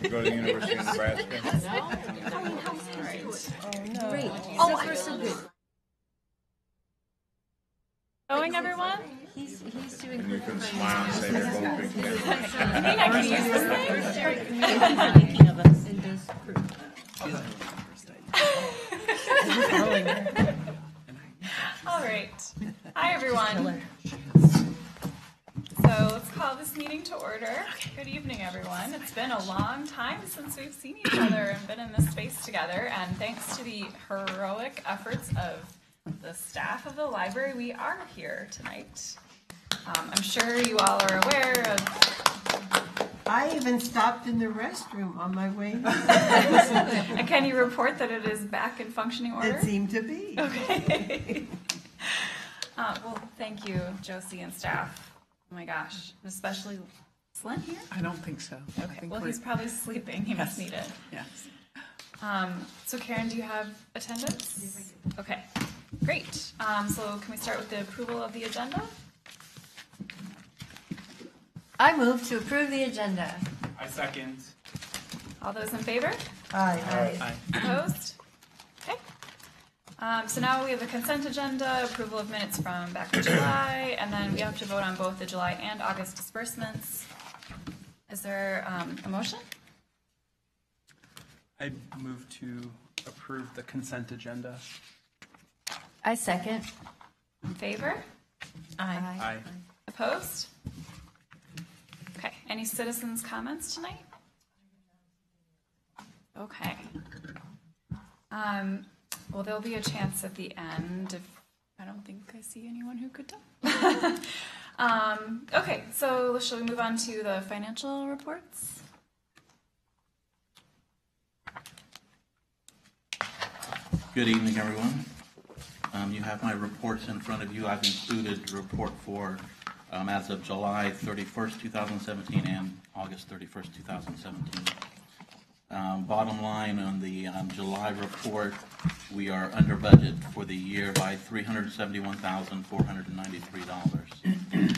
Go to the University of Nebraska. Great. Oh, I'm so good. Going, everyone? He's doing And you can smile and say they're both big fans. I think I can use this thing. All right. Hi, everyone. So let's call this meeting to order. Good evening, everyone. It's been a long time since we've seen each other and been in this space together, and thanks to the heroic efforts of the staff of the library, we are here tonight. I'm sure you all are aware of... I even stopped in the restroom on my way. And can you report that it is back in functioning order? It seemed to be. Okay. Well, thank you, Josie and staff. Oh my gosh, especially, is Len here? I don't think so. Okay, well, he's probably sleeping. He must need it. Yes. So Karen, do you have attendance? Yes, I do. Okay, great. So can we start with the approval of the agenda? I move to approve the agenda. I second. All those in favor? Aye. Aye. Opposed? Okay. So now we have the consent agenda, approval of minutes from back in July, and then we have to vote on both the July and August disbursements. Is there a motion? I move to approve the consent agenda. I second. In favor? Aye. Opposed? Okay, any citizens' comments tonight? Okay. Well, there'll be a chance at the end if I don't think I see anyone who could tell. Okay, so shall we move on to the financial reports? Good evening, everyone. You have my reports in front of you. I've included the report for as of July 31st, 2017 and August 31st, 2017. Bottom line on the July report, we are under budget for the year by $371,493.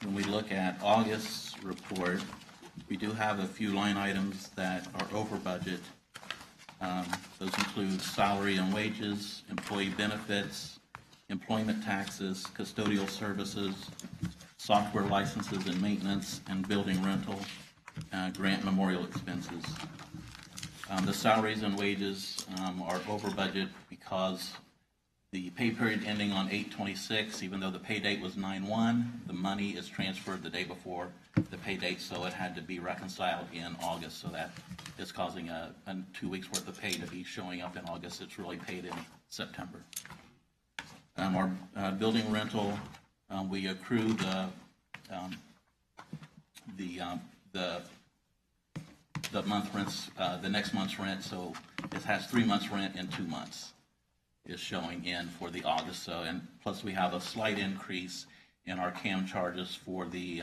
When we look at August's report, we do have a few line items that are over budget. Those include salary and wages, employee benefits, employment taxes, custodial services, software licenses and maintenance, and building rental, grant memorial expenses. The salaries and wages are over budget because the pay period ending on 8/26, even though the pay date was 9/1, the money is transferred the day before the pay date, so it had to be reconciled in August. So that is causing a 2 weeks worth of pay to be showing up in August. It's really paid in September. Our building rental, we accrue the month rents, the next month's rent, so it has 3 months rent in 2 months is showing in for the August. So, and plus we have a slight increase in our CAM charges for the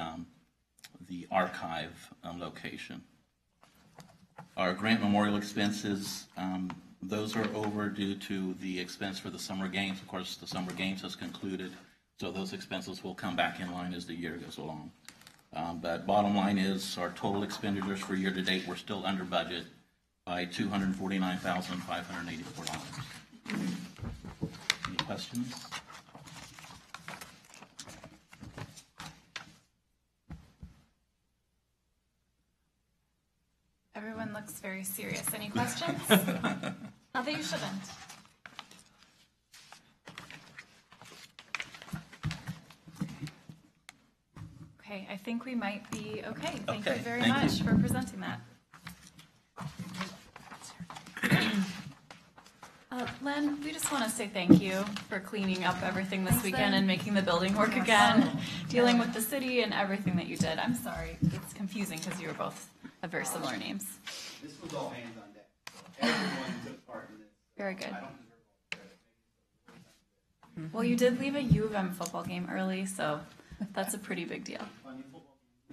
archive location. Our grant memorial expenses, those are over due to the expense for the summer games. Of course, the summer games has concluded, so those expenses will come back in line as the year goes along. But bottom line is our total expenditures for year to date, we're still under budget by $249,584. Any questions? Everyone looks very serious. Any questions? Not that you shouldn't. Okay, I think we might be okay. Thank you very much for presenting that. Len, we just want to say thank you for cleaning up everything this weekend and making the building work again, dealing with the city and everything that you did. I'm sorry, it's confusing because you were both have very similar names. This was all hands on deck. Everyone took part in this. Very good. I don't deserve all credit. Well, you did leave a U of M football game early, so that's a pretty big deal.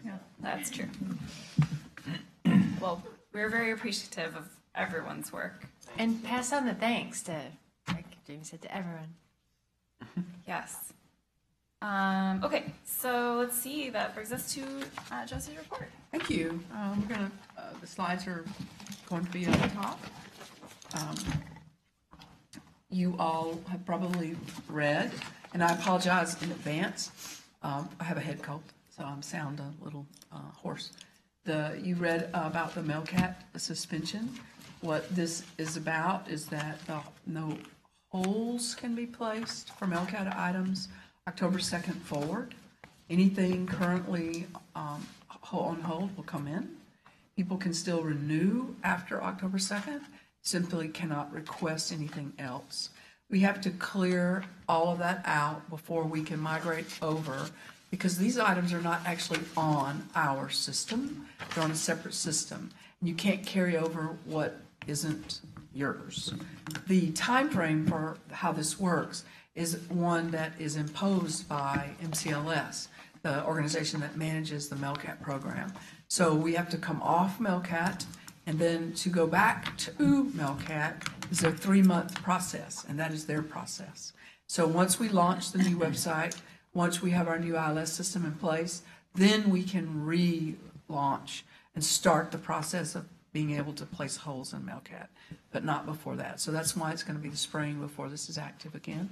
Yeah, that's true. Well, we're very appreciative of everyone's work. And pass on the thanks to, like Jamie said, to everyone. Yes. Okay, so let's see, that brings us to Josie's report. Thank you. We're gonna, the slides are going to be at the top. You all have probably read, and I apologize in advance. I have a head cold, so I'm sound a little hoarse. You read about the Melcat suspension. What this is about is that no holds can be placed for Melcat items October 2nd forward. Anything currently on hold will come in. People can still renew after October 2nd, simply cannot request anything else. We have to clear all of that out before we can migrate over, because these items are not actually on our system. They're on a separate system. And you can't carry over what isn't yours. The time frame for how this works is one that is imposed by MCLS, the organization that manages the Melcat program. So we have to come off Melcat, and then to go back to Melcat is a 3-month process, and that is their process. So once we launch the new website, once we have our new ILS system in place, then we can relaunch and start the process of being able to place holds in Melcat, but not before that. So that's why it's going to be the spring before this is active again.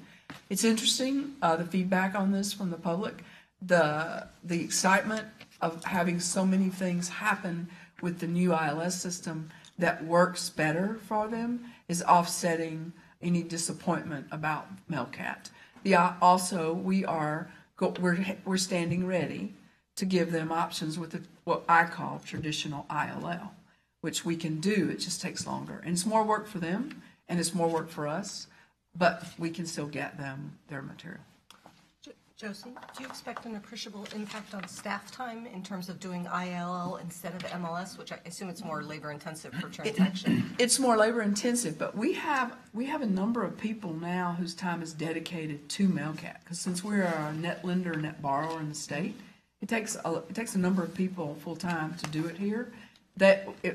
It's interesting, the feedback on this from the public, the excitement of having so many things happen with the new ILS system that works better for them is offsetting any disappointment about Melcat. Also, we're standing ready to give them options with what I call traditional ILL, which we can do. It just takes longer, and it's more work for them, and it's more work for us, but we can still get them their material. Josie, do you expect an appreciable impact on staff time in terms of doing ILL instead of MLS, which I assume it's more labor intensive for transaction? It's more labor intensive, but we have a number of people now whose time is dedicated to Melcat, because since we're a net lender, net borrower in the state, it takes a number of people full time to do it here.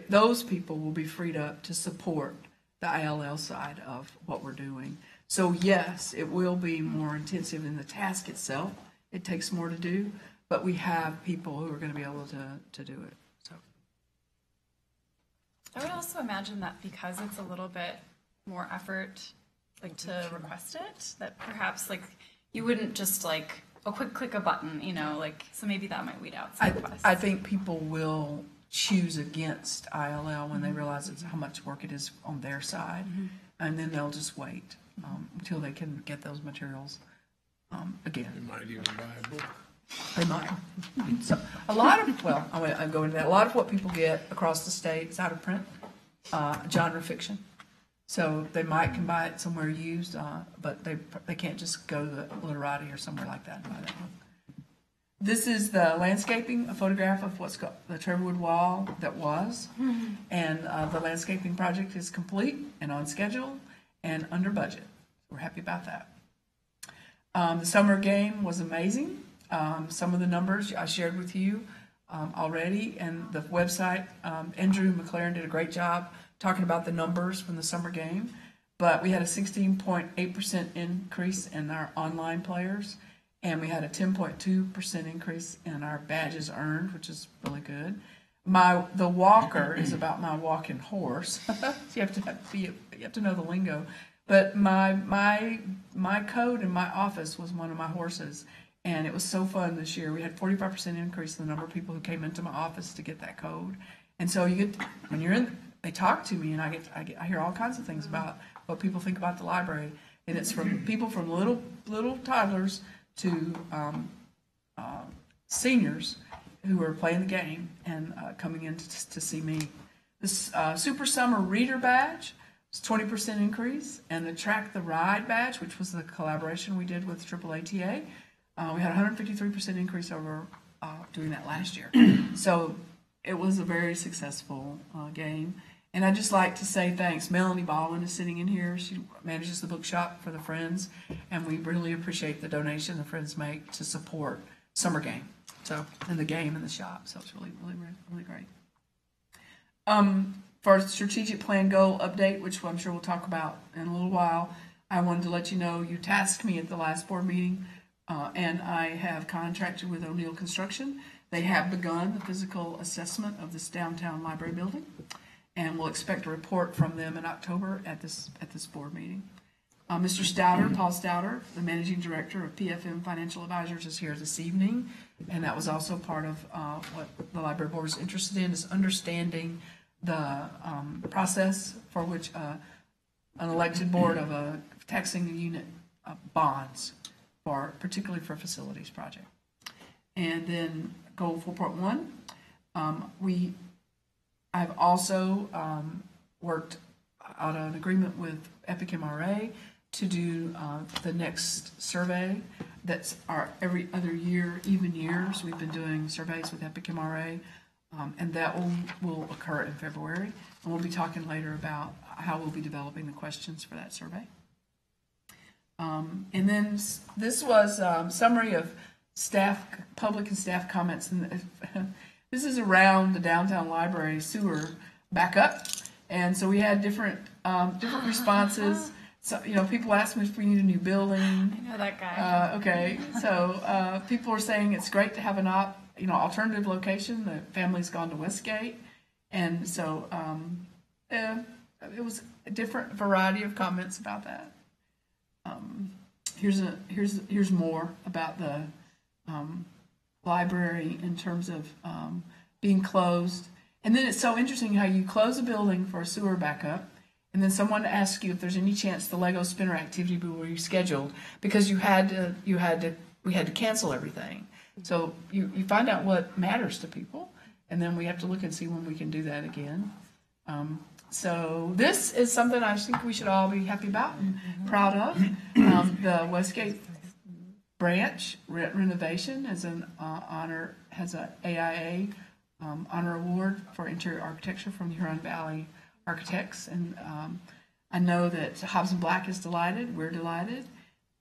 Those people will be freed up to support the ILL side of what we're doing. So yes, it will be more intensive in the task itself. It takes more to do, but we have people who are going to be able to do it. So I would also imagine that because it's a little bit more effort to request it, that perhaps you wouldn't just a quick click a button, so maybe that might weed out some requests. I think people will choose against ILL when they realize how much work it is on their side, and then they'll just wait until they can get those materials again. You might even buy a book. They might. So a lot of, I'm going to that. A lot of what people get across the state is out of print, genre fiction. So they can buy it somewhere used, but they can't just go to the Literati or somewhere like that and buy that book. This is the landscaping, a photograph of what's got the Trevorwood wall that was, and the landscaping project is complete and on schedule and under budget. We're happy about that. The summer game was amazing. Some of the numbers I shared with you already, and the website, Andrew McLaren did a great job talking about the numbers from the summer game, but we had a 16.8% increase in our online players, and we had a 10.2% increase in our badges earned, which is really good. The walker is about my walking horse. So you have to know the lingo. But my code in my office was one of my horses, and it was so fun this year. We had 45% increase in the number of people who came into my office to get that code. And so when you're in, they talk to me, and I hear all kinds of things about what people think about the library, and it's from people from little toddlers to seniors who are playing the game and coming in to see me. This Super Summer Reader Badge was 20% increase, and the Track the Ride Badge, which was the collaboration we did with AAATA, we had 153% increase over doing that last year. So it was a very successful game. And I'd just like to say thanks. Melanie Baldwin is sitting in here. She manages the bookshop for the Friends, and we really appreciate the donation the Friends make to support summer game. So, and the game in the shop. So it's really, really, really great. For our strategic plan goal update, which I'm sure we'll talk about in a little while, I wanted to let you know you tasked me at the last board meeting And I have contracted with O'Neill Construction. They have begun the physical assessment of this downtown library building, and we'll expect a report from them in October at this board meeting. Mr. Stouter, Paul Stouter, the managing director of PFM Financial Advisors, is here this evening, and that was also part of what the library board is interested in, is understanding the process for which an elected board of a taxing unit bonds, particularly for a facilities project. And then goal 4.1, I've also worked out an agreement with Epic MRA to do the next survey. That's our every other year, even years. We've been doing surveys with Epic MRA, and that will occur in February. And we'll be talking later about how we'll be developing the questions for that survey. And then this was summary of public and staff comments. And this is around the downtown library sewer backup. And so we had different responses. So, people asked me if we need a new building. I know that guy. Okay, so people are saying it's great to have an alternative location. The family's gone to Westgate. And so it was a different variety of comments about that. Here's more about the library in terms of being closed. And then it's so interesting how you close a building for a sewer backup, and then someone asks you if there's any chance the Lego spinner activity will be rescheduled because we had to cancel everything. So you find out what matters to people, and then we have to look and see when we can do that again. So this is something I think we should all be happy about and proud of. The Westgate branch renovation has an AIA honor award for interior architecture from the Huron Valley Architects, and I know that Hobbs and Black is delighted. We're delighted.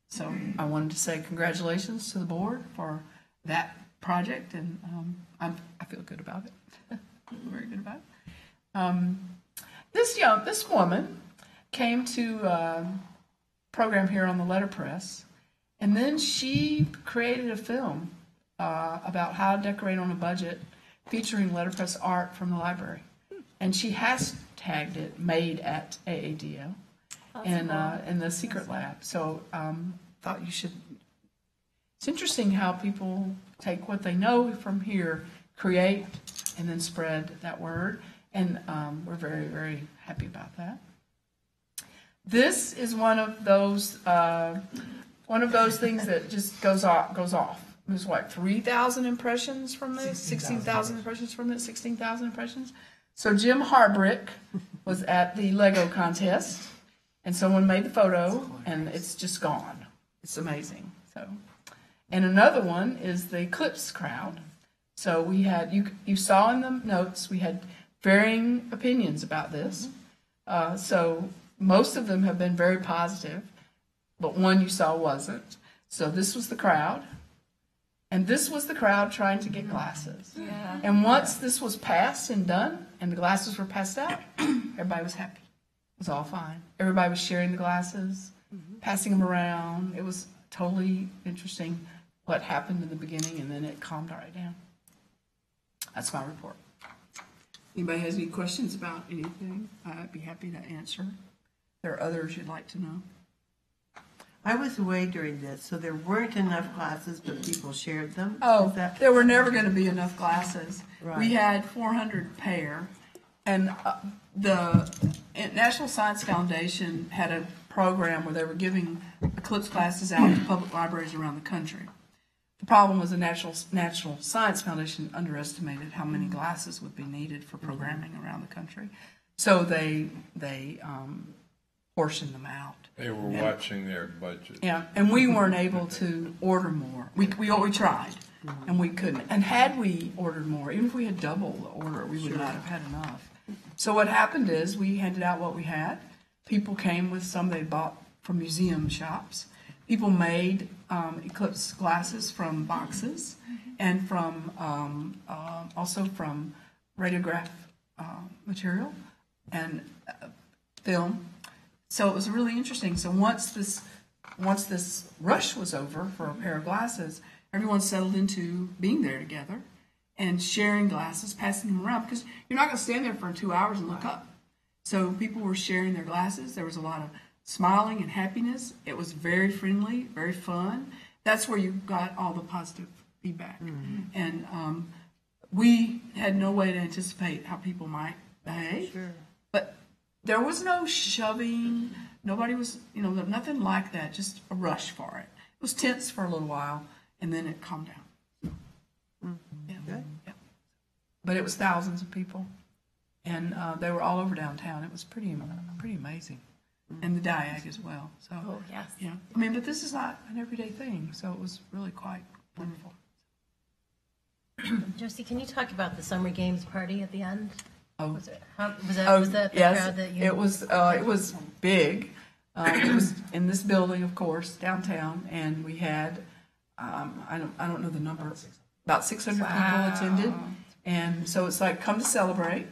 So I wanted to say congratulations to the board for that project, and I feel good about it. Very good about it. This woman came to a program here on the letterpress, and then she created a film about how to decorate on a budget featuring letterpress art from the library. And she hashtagged it "Made at AADL" in the secret lab. So thought you should. It's interesting how people take what they know from here, create, and then spread that word. And we're very, very happy about that. This is one of those things that just goes off. It was what, 3,000 impressions from this, 16,000 impressions from this, 16,000 impressions. So Jim Harbrick was at the Lego contest, and someone made the photo, and it's just gone. It's amazing. So, and another one is the Eclipse crowd. So we had you saw in the notes we had varying opinions about this. So most of them have been very positive, but one you saw wasn't. So this was the crowd. And this was the crowd trying to get glasses. Yeah. And once this was passed and done, and the glasses were passed out, everybody was happy. It was all fine. Everybody was sharing the glasses, passing them around. It was totally interesting what happened in the beginning, and then it calmed right down. That's my report. Anybody has any questions about anything, I'd be happy to answer. There are others you'd like to know. I was away during this, so there weren't enough classes, but people shared them. Oh, Is that- there were never going to be enough glasses. Right. We had 400 pair, and the National Science Foundation had a program where they were giving Eclipse classes out to public libraries around the country. The problem was the National Science Foundation underestimated how many glasses would be needed for programming around the country, so they portioned them out. They were watching their budget. Yeah, and we weren't able to order more. We tried, and we couldn't. And had we ordered more, even if we had double the order, we would not have had enough. So what happened is we handed out what we had. People came with some they bought from museum shops. People made Eclipse glasses from boxes and from also from radiograph material and film. So it was really interesting. So once this once this rush was over for a pair of glasses, everyone settled into being there together and sharing glasses, passing them around, because you're not going to stand there for 2 hours and look up. So people were sharing their glasses. There was a lot of smiling and happiness. It was very friendly, very fun. That's where you got all the positive feedback. And we had no way to anticipate how people might behave. Sure. But there was no shoving. Nobody was, nothing like that. Just a rush for it. It was tense for a little while, and then it calmed down. Yeah. Good. Yeah. But it was thousands of people, and they were all over downtown. It was pretty amazing, and the DIAG as well. So, Oh, yes. yeah. I mean, but this is not an everyday thing, so it was really quite wonderful. Josie, can you talk about the summer games party at the end? Oh. Was that the Yes, crowd that you? it was big. It was in this building, of course, downtown, and we had I don't know the number, about 600 people attended, and so it's like come to celebrate.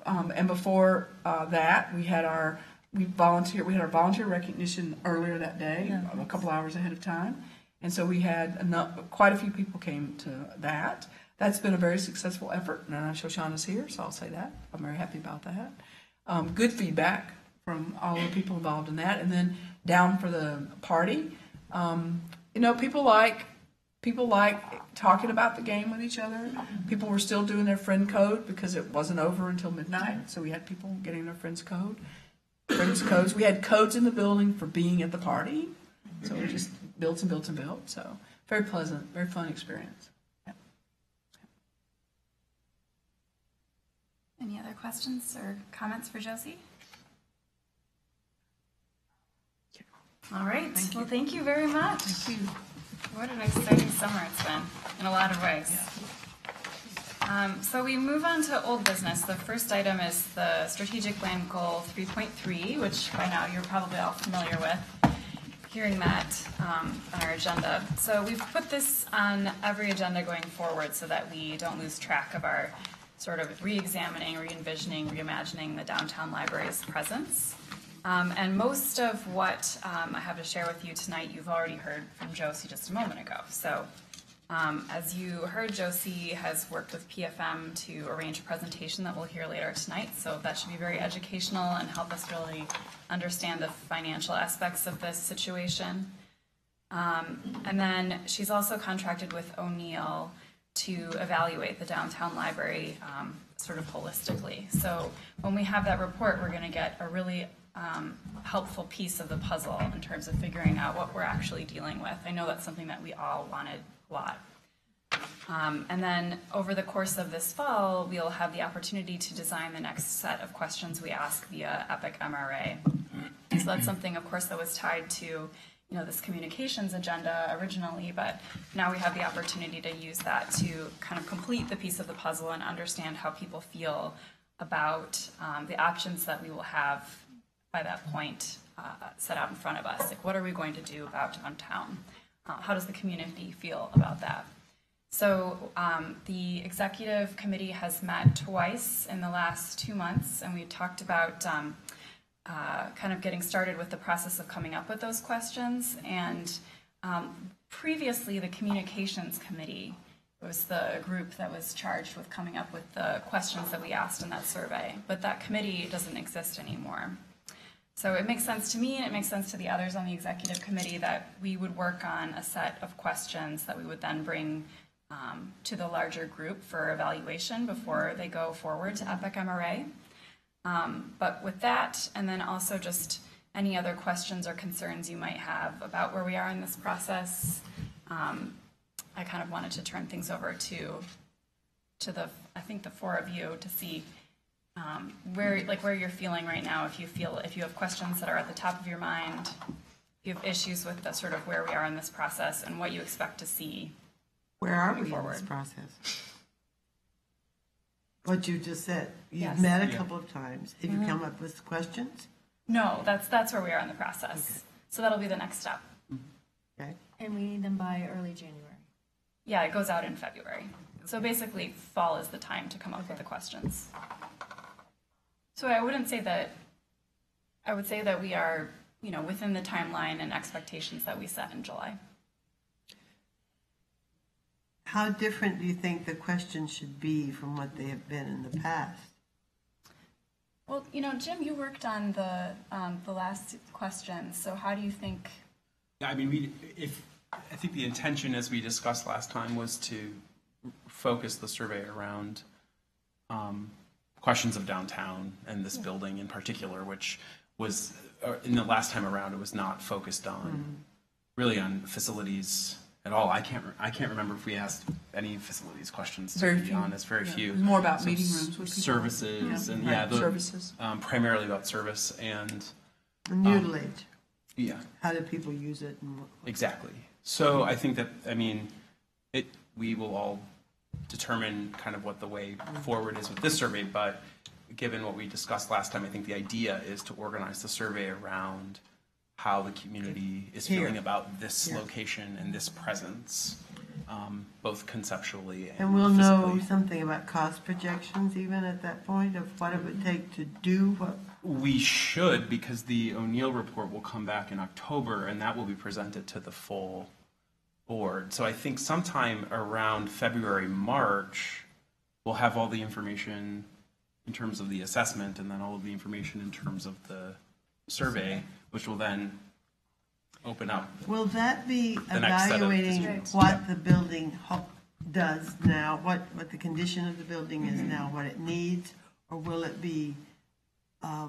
And before that, we had our volunteer recognition earlier that day, a couple hours ahead of time, and so we had quite a few people came to that. That's been a very successful effort, and Shoshana's here, so I'll say that. I'm very happy about that. Good feedback from all the people involved in that. And then down for the party, people like talking about the game with each other. People were still doing their friend code because it wasn't over until midnight, so we had people getting their friends codes. We had codes in the building for being at the party, so we just built and built and built. So very pleasant, very fun experience. Any other questions or comments for Josie? All right. Well, thank you very much. Thank you. What an exciting summer it's been in a lot of ways. So we move on to old business. The first item is the strategic plan goal 3.3, which by now you're probably all familiar with, hearing that on our agenda. So we've put this on every agenda going forward so that we don't lose track of our sort of re-examining, re-envisioning, reimagining the downtown library's presence. And most of what I have to share with you tonight, you've already heard from Josie just a moment ago. So as you heard, Josie has worked with PFM to arrange a presentation that we'll hear later tonight. So that should be very educational and help us really understand the financial aspects of this situation. And then she's also contracted with O'Neill to evaluate the downtown library sort of holistically. So when we have that report, we're going to get a really helpful piece of the puzzle in terms of figuring out what we're actually dealing with. I know that's something that we all wanted a lot. And then over the course of this fall, we'll have the opportunity to design the next set of questions we ask via EPIC MRA. So that's something, of course, that was tied to this communications agenda originally, but now we have the opportunity to use that to kind of complete the piece of the puzzle and understand how people feel about the options that we will have by that point set out in front of us. Like, what are we going to do about downtown? How does the community feel about that? So the executive committee has met twice in the last 2 months, and we talked about kind of getting started with the process of coming up with those questions. And previously, the communications committee was the group that was charged with coming up with the questions that we asked in that survey. But that committee doesn't exist anymore. So it makes sense to me, and it makes sense to the others on the executive committee, that we would work on a set of questions that we would then bring to the larger group for evaluation before they go forward to EPIC MRA. But with that, and then also just any other questions or concerns you might have about where we are in this process, I kind of wanted to turn things over to I think the four of you to see where you're feeling right now. If you have questions that are at the top of your mind, if you have issues with the sort of where we are in this process and what you expect to see. Where are we in forward. this process? What you just said. You've Yes. met a couple of times. Have you come up with questions? No, that's where we are in the process. Okay. So that'll be the next step. Okay. And we need them by early January. Yeah, it goes out in February. So basically, fall is the time to come up with the questions. So I would say that we are within the timeline and expectations that we set in July. How different do you think the questions should be from what they have been in the past? Well, Jim, you worked on the last questions, so how do you think? Yeah, I mean, I think the intention, as we discussed last time, was to focus the survey around questions of downtown and this building in particular, which was, in the last time around, it was not focused on, really on facilities at all. I can't remember if we asked any facilities questions, to Very be few. honest, very few. It was more about So meeting rooms with people. services, and Right, services. primarily about service and, And mutilage, yeah. how do people use it? And Exactly. So I think that, I mean, we will all determine kind of what the way forward is with this survey, but given what we discussed last time, I think the idea is to organize the survey around how the community is Here. feeling about this Yeah. location and this presence, both conceptually and And we'll know physically. something about cost projections even at that point of what it would take to do what. We should, because the O'Neill report will come back in October, and that will be presented to the full board. So I think sometime around February, March, we'll have all the information in terms of the assessment, and then all of the information in terms of the survey, which will then open up. Will that be The next set of evaluating decisions. what the building does now, what the condition of the building is now, what it needs? Or will it be, I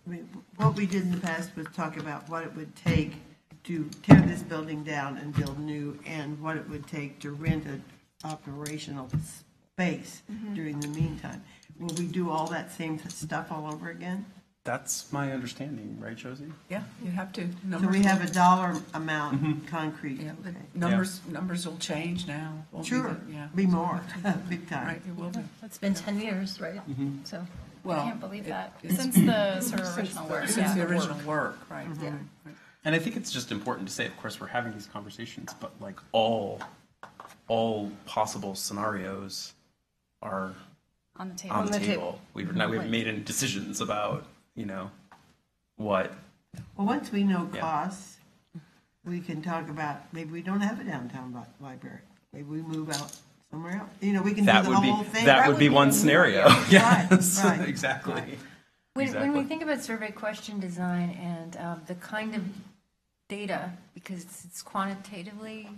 mean, what we did in the past was talk about what it would take to tear this building down and build new, and what it would take to rent an operational space during the meantime. Will we do all that same stuff all over again? That's my understanding, right, Josie? Yeah, you have to. So Numbers we have will- a dollar amount concrete? Yeah, the Okay. numbers will change now. Won't be Sure, the- yeah. be more, big time. Right, it will be. It's been 10 years, right? So, I Well, can't believe that. it's- Since the sort of original work. Since the Yeah. original work, right. yeah. Right. And I think it's just important to say, of course, we're having these conversations, but like all possible scenarios are On the table. on the table. We've made any decisions about, what. Well, once we know Yeah. costs, we can talk about, maybe we don't have a downtown library. Maybe we move out somewhere else. We can do That the would be, whole thing. that would be one scenario. Yes, right, exactly. right. When Exactly. we think about survey question design and the kind of data, because it's quantitatively,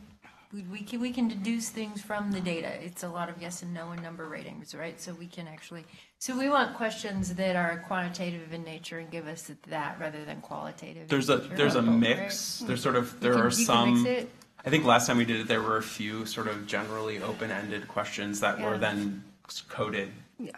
we can deduce things from the data. It's a lot of yes and no and number ratings, right? So we can actually, so we want questions that are quantitative in nature and give us that rather than qualitative. There's in a nature. there's a Right? mix. There's You are can some. mix it. I think last time we did it, there were a few sort of generally open-ended questions that were Yeah. then coded. Yeah.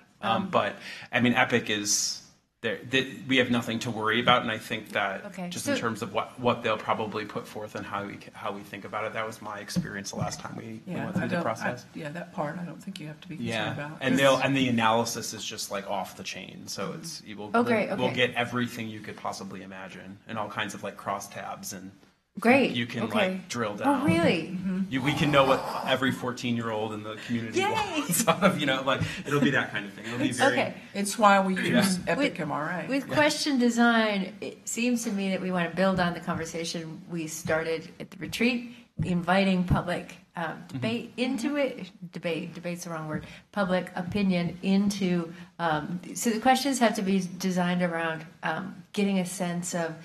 But I mean, Epic is there. We have nothing to worry about, and I think that Okay, just in so- terms of what they'll probably put forth and how we think about it. That was my experience the last time we Yeah, went through the process. yeah, that part, I don't think you have to be concerned Yeah, about. and the analysis is just like off the chain, so it's we'll Okay. get everything you could possibly imagine, and all kinds of like crosstabs, and Great. you can okay. like drill down. Oh, really? We can know what every 14-year-old in the community Yay! wants. Like it'll be that kind of thing. It'll be very. Okay. It's why we use Yeah. Epic With- MRA. With question design, it seems to me that we want to build on the conversation we started at the retreat, inviting public debate into it. Debate's the wrong word. Public opinion into. So the questions have to be designed around getting a sense of.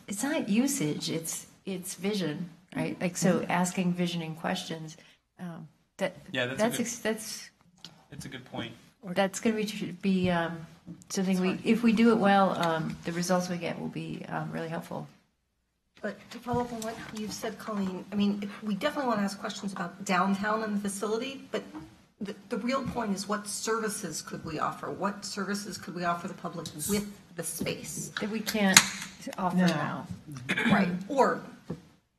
It's not usage. It's vision, right? Like so, asking visioning questions. That's It's a good point. that's going to be something if we do it well, the results we get will be really helpful. But to follow up on what you've said, Colleen, I mean, we definitely want to ask questions about downtown and the facility, but the real point is what services could we offer? What services could we offer the public with the space? That we can't offer No. now. Right, or,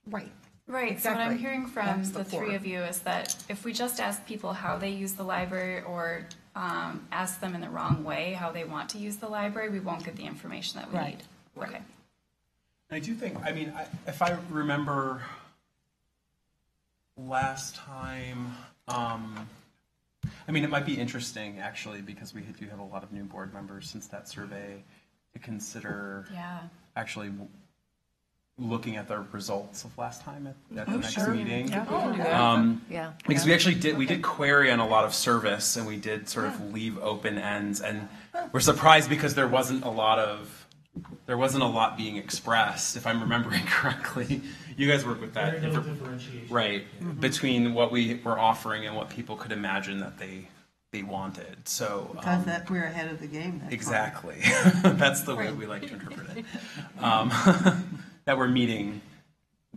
right. Right, so what I'm Exactly. hearing from That's the the three core. of you is that if we just ask people how they use the library or ask them in the wrong way how they want to use the library, we won't get the information that we Right. need. Okay. I do think. I mean, if I remember last time. I mean, it might be interesting actually because we do have a lot of new board members since that survey to consider. Yeah. actually looking at the results of last time at the next sure. meeting. Yeah, we can do that. Yeah. Because we actually did query on a lot of service, and we did sort of leave open ends, and we're surprised because there wasn't a lot being expressed, if I'm remembering correctly. You guys work with that, Very little differentiation. right? Between what we were offering and what people could imagine that they wanted. So Because that we're ahead of the game. That's why. exactly, that's the way we like to interpret it. That we're meeting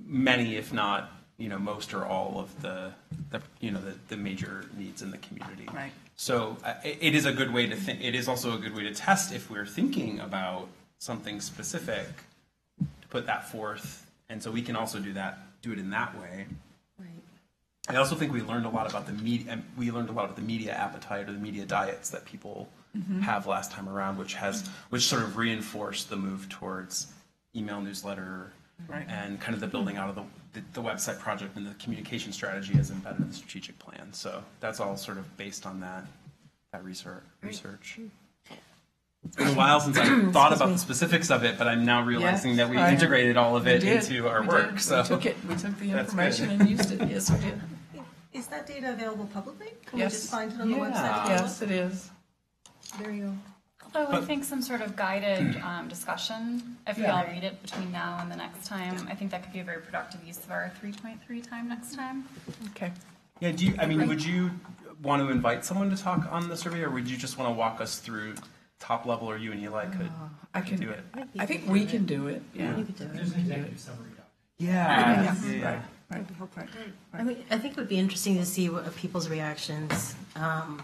many, if not, most or all of the major needs in the community. Right. So it is a good way to think. It is also a good way to test if we're thinking about something specific, to put that forth, and so we can also do it in that way. Right. I also think we learned a lot about the media. We learned a lot of the media appetite or the media diets that people have last time around, which sort of reinforced the move towards email newsletter, Right. and kind of the building out of the website project and the communication strategy as embedded in the strategic plan. So that's all sort of based on that research. It's been a while since I thought about the specifics of it, but I'm now realizing that we right. integrated all of it We did. into our We work. did. So We took the That's information good. and used it. Yes, we did. Is that data available publicly? Can Yes. we just find it on the Yeah. website? Yes, it is. There you go. Although I think some sort of guided discussion, if we Yeah. all read it between now and the next time, I think that could be a very productive use of our 3.3 time next time. Okay. yeah, would you want to invite someone to talk on the survey, or would you just want to walk us through top level, or you and Eli could I can do it? I think we can do it. Yeah. You could do There's it. an executive summary document. Yeah. Right. I think it would be interesting to see what people's reactions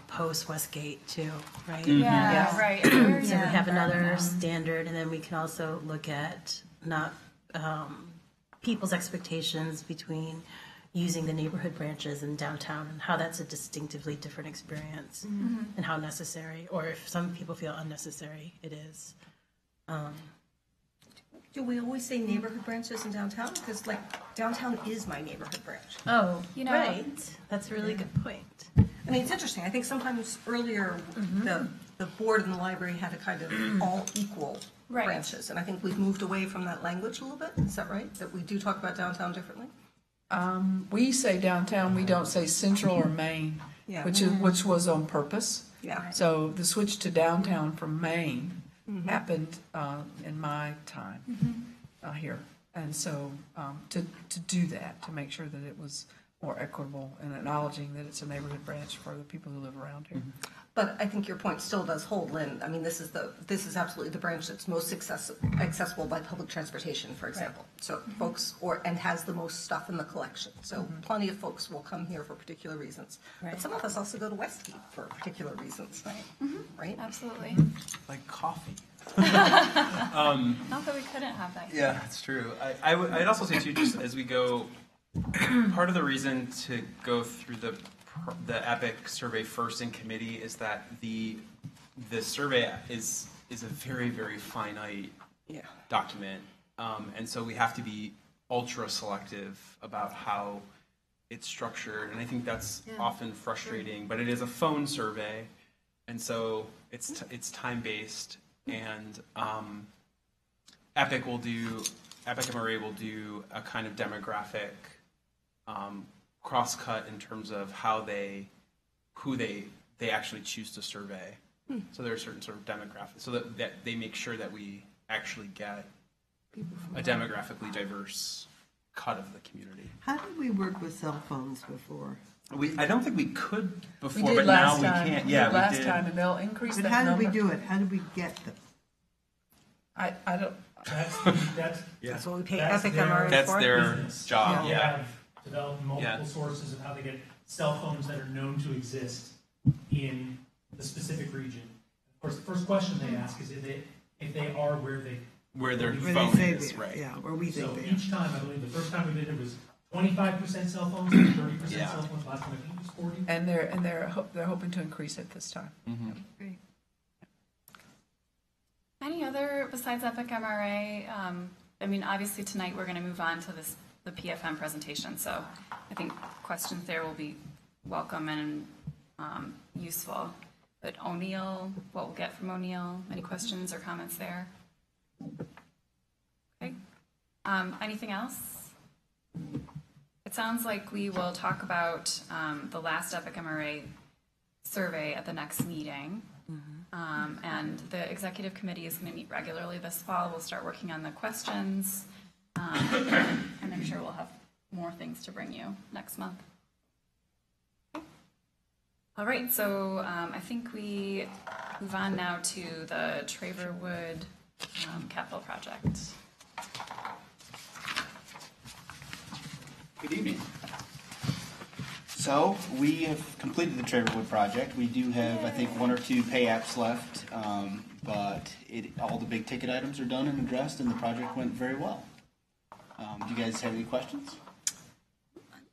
post Westgate too, right? Yeah, right. So we have another standard, and then we can also look at not people's expectations between using the neighborhood branches in downtown and how that's a distinctively different experience and how necessary, or if some people feel unnecessary, it is. Do we always say neighborhood branches in downtown? Because downtown is my neighborhood branch. Oh, You know- right. That's a really good point. I mean, it's interesting. I think sometimes earlier, the board and the library had a kind of all equal Right. branches. And I think we've moved away from that language a little bit. Is that right? That we do talk about downtown differently? We say downtown, we don't say central or main, Yeah. which was on purpose. Yeah. So the switch to downtown from Maine happened in my time here. And so to do that, to make sure that it was more equitable and acknowledging that it's a neighborhood branch for the people who live around here. But I think your point still does hold, Lynn. I mean, this is absolutely the branch that's most accessible by public transportation, for example. So folks, and has the most stuff in the collection. So plenty of folks will come here for particular reasons. But some of us also go to Westgate for particular reasons, right? Absolutely. Like coffee. Not that we couldn't have that here. Yeah, that's true. I'd also say too, just as we go, part of the reason to go through the EPIC survey first in committee is that the survey is a very, very finite document, and so we have to be ultra selective about how it's structured, and I think that's often frustrating. But it is a phone survey, and so it's time based, and EPIC MRA will do a kind of demographic cross-cut in terms of who they actually choose to survey. So there are certain sort of demographics, so that they make sure that we actually get a demographically diverse cut of the community. How did we work with cell phones before? I don't think we could We before, did but now last we time. can't. We Yeah, did we last did. time, and they'll increase But that how did we number. do it? How did we get them? I don't, That's what we pay That's Epic their- MRA for. That's their business. job. They Yeah. have developed multiple sources of how they get cell phones that are known to exist in the specific region. Of course, the first question they ask is if they are where they. Where their Where phone they say is, they- right? Yeah, where we think So they are. each time, I believe the first time we did it was 25% cell phones, 30% Yeah. cell phones. Last time I think it was 40. and they're hoping to increase it this time. Any other, besides Epic MRA? I mean, obviously tonight we're going to move on to the PFM presentation, so I think questions there will be welcome and useful. But O'Neill, what we'll get from O'Neill, any questions or comments there? Anything else? It sounds like we will talk about the last Epic MRA survey at the next meeting. And the executive committee is going to meet regularly this fall. We'll start working on the questions. And I'm sure we'll have more things to bring you next month. Okay. All right, so I think we move on now to the Traverwood capital project. Good evening. So we have completed the Traverwood project. We do have, I think, 1 or 2 pay apps left, but all the big ticket items are done and addressed, and the project went very well. Do you guys have any questions?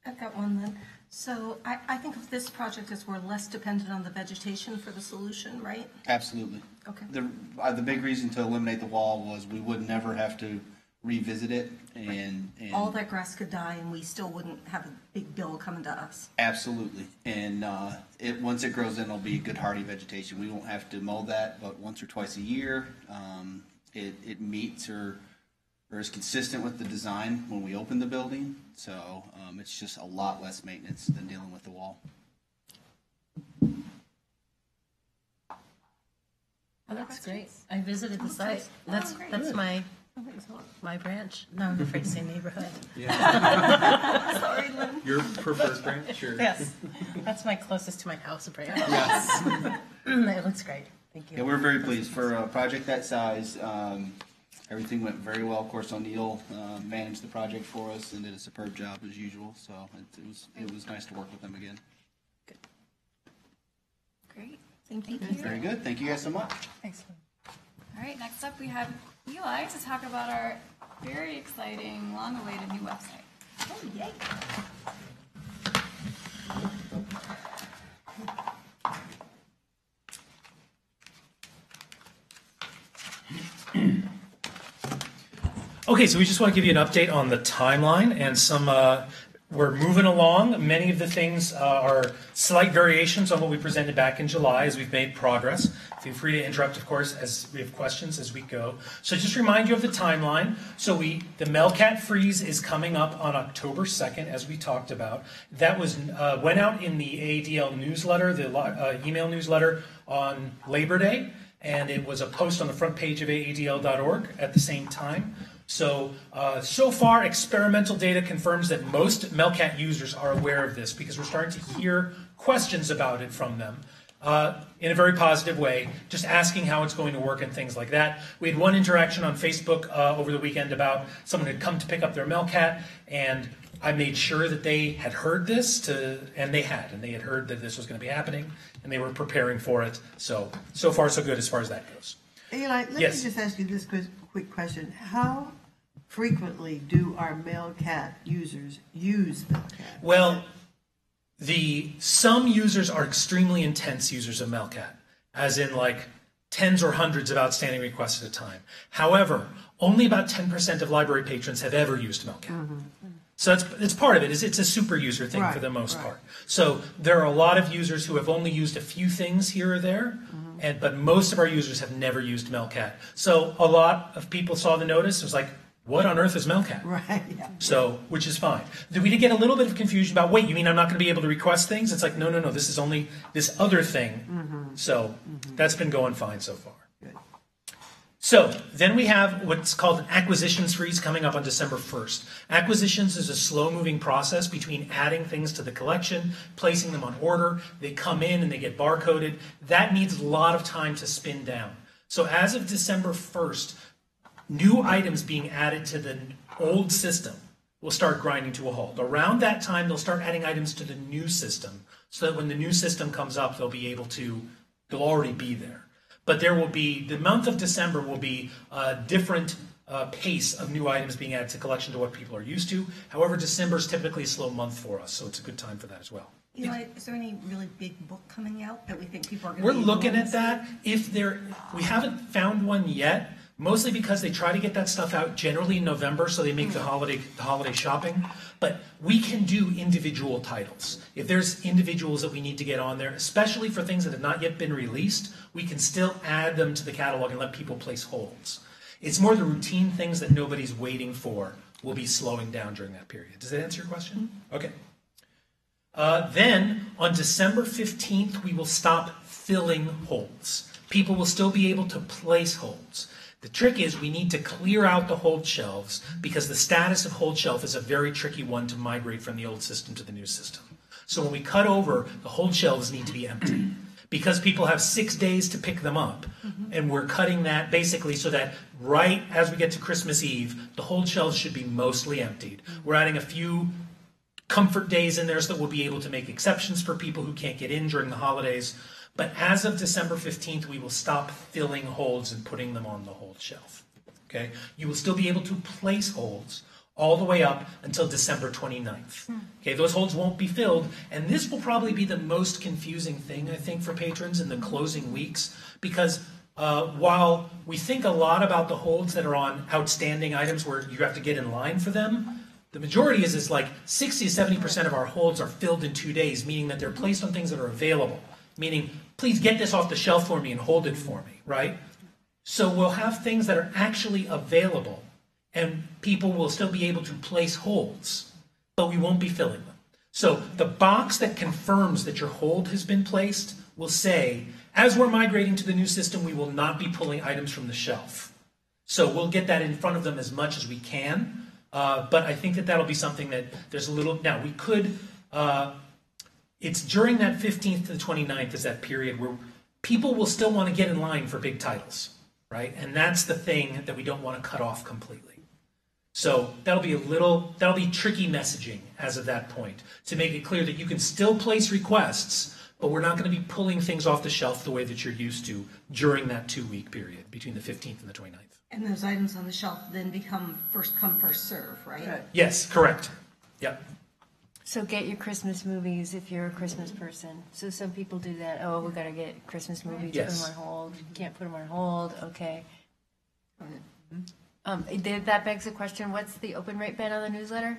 I've got one then. So I think of this project as we're less dependent on the vegetation for the solution, right? Absolutely. Okay. The big reason to eliminate the wall was we would never have to revisit it, and All that grass could die and we still wouldn't have a big bill coming to us. absolutely. And once it grows in, it'll be good hardy vegetation. We won't have to mow that, but once or twice a year, it meets or is consistent with the design when we open the building. So it's just a lot less maintenance than dealing with the wall. Oh, that's great. I visited the site. That's great. my branch. No, I'm afraid to say neighborhood. Sorry, Lynn. Your preferred branch? Or? Yes, that's my closest to my house branch. Yes. It looks great. Thank you. Yeah, we're very pleased for a project that size. Everything went very well. Of course, O'Neill managed the project for us and did a superb job as usual. So it was nice to work with them again. Great. Thank you. Very good. Thank you guys so much. Excellent. All right, next up we have Eli to talk about our very exciting, long-awaited new website. Oh, yay. Okay, so we just want to give you an update on the timeline and some, we're moving along. Many of the things are slight variations on what we presented back in July as we've made progress. Feel free to interrupt, of course, as we have questions as we go. So just remind you of the timeline. So the Melcat freeze is coming up on October 2nd, as we talked about. That was went out in the AADL newsletter, the email newsletter on Labor Day, and it was a post on the front page of aadl.org at the same time. So far, experimental data confirms that most Melcat users are aware of this because we're starting to hear questions about it from them in a very positive way, just asking how it's going to work and things like that. We had one interaction on Facebook over the weekend about someone had come to pick up their Melcat, and I made sure that they had heard this, and they had heard that this was going to be happening, and they were preparing for it. So far, so good as far as that goes. Eli, let Yes. me just ask you this quick question. How frequently do our Melcat users use Melcat? Well, some users are extremely intense users of Melcat, as in like tens or hundreds of outstanding requests at a time. However, only about 10% of library patrons have ever used Melcat. Mm-hmm. So it's part of it. It's a super user thing for the most part. So there are a lot of users who have only used a few things here or there, but most of our users have never used Melcat. So a lot of people saw the notice. It was like, what on earth is Melcat? Right. Yeah. So, which is fine. We did get a little bit of confusion about, wait, you mean I'm not going to be able to request things? It's like, no, this is only this other thing. So that's been going fine so far. Good. So then we have what's called an acquisitions freeze coming up on December 1st. Acquisitions is a slow-moving process between adding things to the collection, placing them on order. They come in and they get barcoded. That needs a lot of time to spin down. So as of December 1st, new items being added to the old system will start grinding to a halt. Around that time, they'll start adding items to the new system so that when the new system comes up, they'll already be there. But the month of December will be a different pace of new items being added to collection to what people are used to. However, December is typically a slow month for us, so it's a good time for that as well. Eli, is there any really big book coming out that we think people are going We're to be looking at interested that. We haven't found one yet, mostly because they try to get that stuff out generally in November, so they make the holiday shopping. But we can do individual titles. If there's individuals that we need to get on there, especially for things that have not yet been released, we can still add them to the catalog and let people place holds. It's more the routine things that nobody's waiting for will be slowing down during that period. Does that answer your question? Okay. Then on December 15th, we will stop filling holds. People will still be able to place holds. The trick is we need to clear out the hold shelves because the status of hold shelf is a very tricky one to migrate from the old system to the new system. So when we cut over, the hold shelves need to be empty because people have 6 days to pick them up. And we're cutting that basically so that right as we get to Christmas Eve, the hold shelves should be mostly emptied. We're adding a few comfort days in there so that we'll be able to make exceptions for people who can't get in during the holidays. But as of December 15th, we will stop filling holds and putting them on the hold shelf. Okay? You will still be able to place holds all the way up until December 29th. Okay, those holds won't be filled, and this will probably be the most confusing thing, I think, for patrons in the closing weeks, because while we think a lot about the holds that are on outstanding items where you have to get in line for them, the majority is like 60 to 70% of our holds are filled in 2 days, meaning that they're placed on things that are available, meaning please get this off the shelf for me and hold it for me, right? So we'll have things that are actually available and people will still be able to place holds, but we won't be filling them. So the box that confirms that your hold has been placed will say, as we're migrating to the new system, we will not be pulling items from the shelf. So we'll get that in front of them as much as we can, but I think that that'll be something that there's a little, now we could, it's during that 15th to the 29th is that period where people will still want to get in line for big titles, right? And that's the thing that we don't want to cut off completely. So that'll be tricky messaging as of that point to make it clear that you can still place requests, but we're not going to be pulling things off the shelf the way that you're used to during that 2-week period between the 15th and the 29th. And those items on the shelf then become first come, first serve, right? Right. Yes, correct. Yep. So get your Christmas movies if you're a Christmas person. So some people do that. Oh, we got to get Christmas movies, Yes. put them on hold. Can't put them on hold. Okay. That begs the question, what's the open rate been on the newsletter?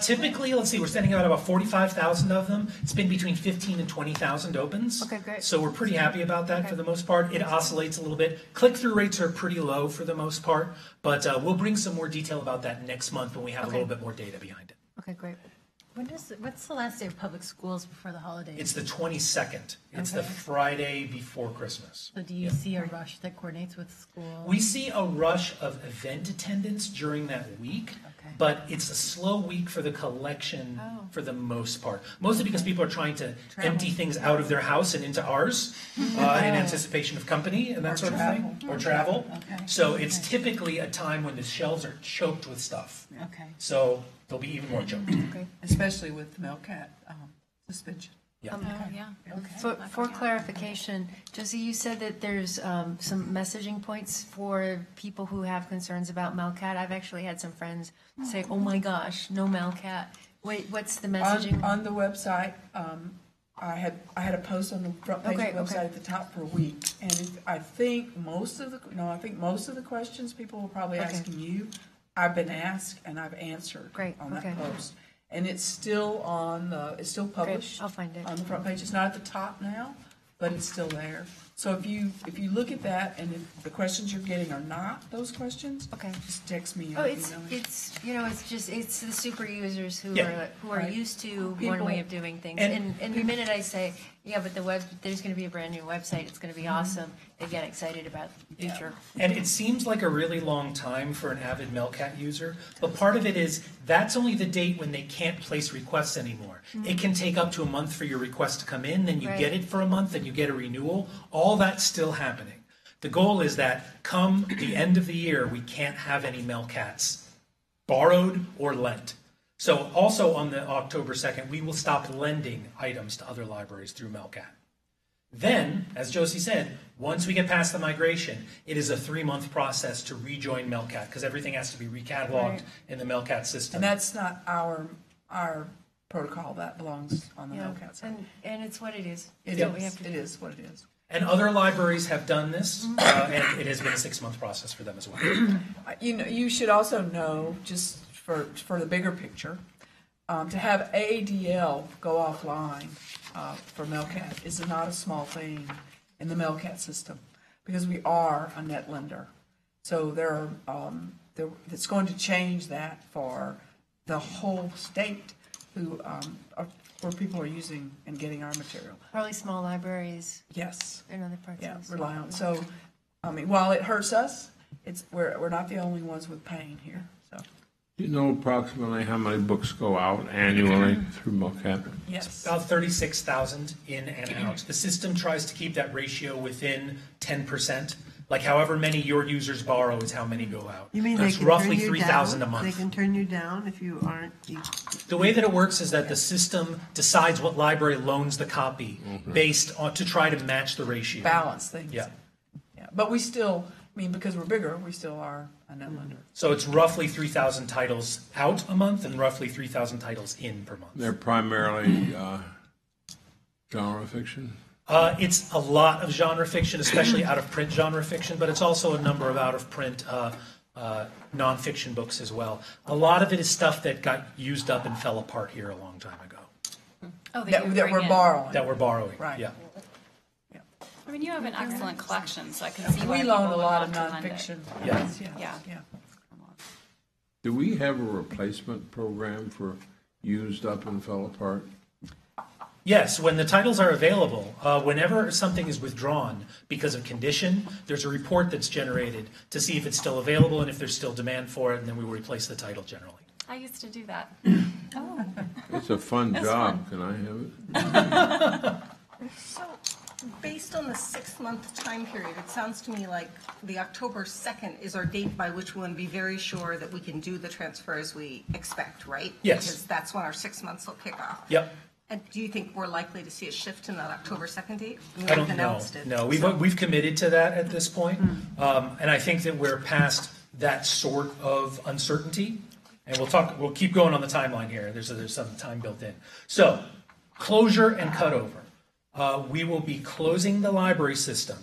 Typically, let's see, we're sending out about 45,000 of them. It's been between 15 and 20,000 opens. Okay, great. So we're pretty happy about that for the most part. It oscillates a little bit. Click-through rates are pretty low for the most part, but we'll bring some more detail about that next month when we have a little bit more data behind it. Okay, great. What's the last day of public schools before the holidays? It's the 22nd. It's the Okay. Friday before Christmas. So do you see a rush that coordinates with school? We see a rush of event attendance during that week, Okay. but it's a slow week for the collection for the most part. Mostly because people are trying to empty things out of their house and into ours in anticipation of company and that sort of thing, or travel. Okay. So it's typically a time when the shelves are choked with stuff. Okay. So they'll be even more choked. Okay. Especially with Melcat suspension. Yeah. Yeah. For clarification, Josie, you said that there's some messaging points for people who have concerns about Melcat. I've actually had some friends say, "Oh my gosh, no Melcat." Wait, what's the messaging? On the website, I had a post on the front page Okay, of the website okay. at the top for a week, and I think most of the questions people were probably Okay. asking you, I've been asked and I've answered Great, on that okay. post, and it's still it's still published. I'll find it. On the front page. It's not at the top now, but it's still there. So if you look at that and if the questions you're getting are not those questions, Okay. just text me. Oh, or it's email me. it's the super users who Yeah. are Right. used to one People- way of doing things. and And the minute I say, yeah, but there's going to be a brand new website. It's going to be awesome. They get excited about the future. And it seems like a really long time for an avid Melcat user, but part of it is that's only the date when they can't place requests anymore. It can take up to a month for your request to come in, then you Right. get it for a month, then you get a renewal. All that's still happening. The goal is that come the end of the year, we can't have any Melcats borrowed or lent. So also on the October 2nd, we will stop lending items to other libraries through Melcat. Then, as Josie said, once we get past the migration, it is a 3-month process to rejoin Melcat because everything has to be recataloged Right. in the Melcat system. And that's not our protocol. That belongs on the Yeah, Melcat side. and it's what it is. It It's what we have is. to do. It is what it is. And other libraries have done this, and it has been a 6-month process for them as well. You should also know, just for the bigger picture, to have AADL go offline for Melcat is not a small thing in the Melcat system because we are a net lender. So there are that's going to change that for the whole state where people are using and getting our material. Probably small libraries Yes. in other parts Yeah, of the state. rely on. So, I mean, while it hurts us, we're not the only ones with pain here, so, Do you know approximately how many books go out annually through MOCAP? yes. About 36,000 in and out. The system tries to keep that ratio within 10%. Like however many your users borrow is how many go out. You mean That's they can roughly turn you 3,000 a down? They month. can turn you down if you aren't. The way that it works is that the system decides what library loans the copy based on to try to match the ratio. Balance things. Yeah. Yeah, but we still, I mean, because we're bigger, we still are a net lender. So it's roughly 3,000 titles out a month and roughly 3,000 titles in per month. They're primarily genre fiction. It's a lot of genre fiction, especially out of print genre fiction, but it's also a number of out of print nonfiction books as well. A lot of it is stuff that got used up and fell apart here a long time ago Oh, That we're borrowing. that we're borrowing. Right. Yeah. I mean, you have an excellent collection, so I can see why We people loan a would lot want of to lend it. nonfiction. Yeah. Yeah. Do we have a replacement program for used up and fell apart? Yes, when the titles are available, whenever something is withdrawn because of condition, there's a report that's generated to see if it's still available and if there's still demand for it, and then we will replace the title generally. I used to do that. It's a fun job. Can I have it? So, based on the 6-month time period, it sounds to me like the October 2nd is our date by which we want to be very sure that we can do the transfer as we expect, right? Yes. Because that's when our 6 months will kick off. Yep. And do you think we're likely to see a shift in that October 2nd date? I don't We've know. announced it. No, we've committed to that at this point. And I think that we're past that sort of uncertainty. And we'll keep going on the timeline here. There's some time built in. So, closure and cutover. We will be closing the library system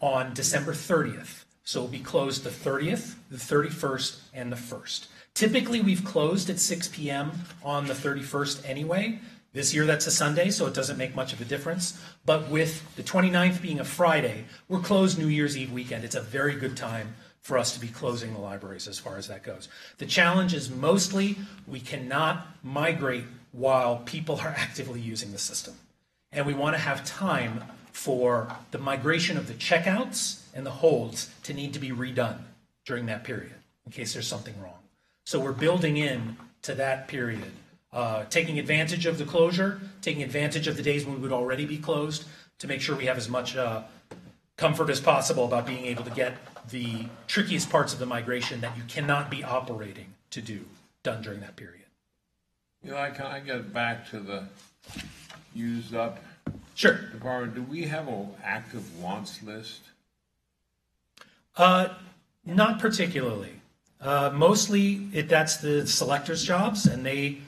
on December 30th. So it'll be closed the 30th, the 31st, and the 1st. Typically, we've closed at 6 p.m. on the 31st anyway. This year, that's a Sunday, so it doesn't make much of a difference. But with the 29th being a Friday, we're closed New Year's Eve weekend. It's a very good time for us to be closing the libraries as far as that goes. The challenge is mostly we cannot migrate while people are actively using the system. And we want to have time for the migration of the checkouts and the holds to need to be redone during that period in case there's something wrong. So we're building in to that period, taking advantage of the closure, taking advantage of the days when we would already be closed to make sure we have as much comfort as possible about being able to get the trickiest parts of the migration that you cannot be operating to do done during that period. Eli, can I get back to the used up Sure. department? Do we have an active wants list? Not particularly. Mostly that's the selectors' jobs, and they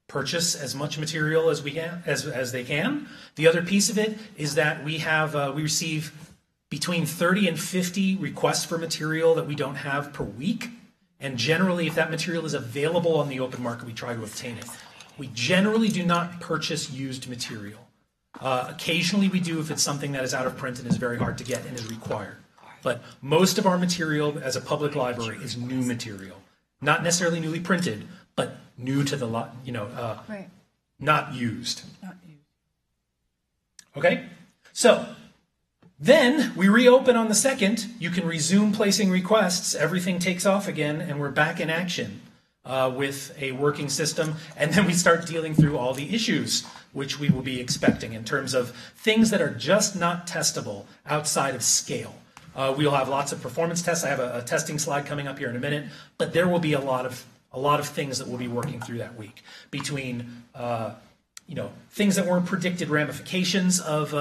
purchase as much material as we can, as they can. The other piece of it is that we receive between 30 and 50 requests for material that we don't have per week. And generally, if that material is available on the open market, we try to obtain it. We generally do not purchase used material. Occasionally we do if it's something that is out of print and is very hard to get and is required. But most of our material as a public library is new material. Not necessarily newly printed, but new to the, Right. not used. Not you. Okay? So, then we reopen on the 2nd. You can resume placing requests. Everything takes off again, and we're back in action with a working system. And then we start dealing through all the issues which we will be expecting in terms of things that are just not testable outside of scale. We'll have lots of performance tests. I have a testing slide coming up here in a minute, but there will be a lot of things that we'll be working through that week between things that weren't predicted, ramifications of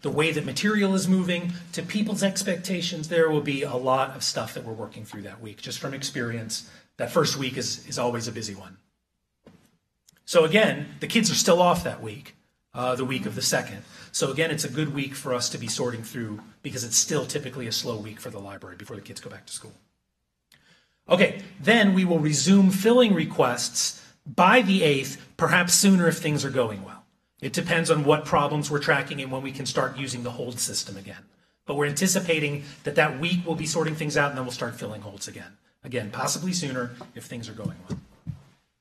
the way that material is moving to people's expectations. There will be a lot of stuff that we're working through that week. Just from experience, that first week is always a busy one. So again, the kids are still off that week, the week of the 2nd. So again, it's a good week for us to be sorting through because it's still typically a slow week for the library before the kids go back to school. Okay, then we will resume filling requests by the 8th, perhaps sooner if things are going well. It depends on what problems we're tracking and when we can start using the hold system again. But we're anticipating that that week we'll be sorting things out, and then we'll start filling holds again. Again, possibly sooner if things are going well.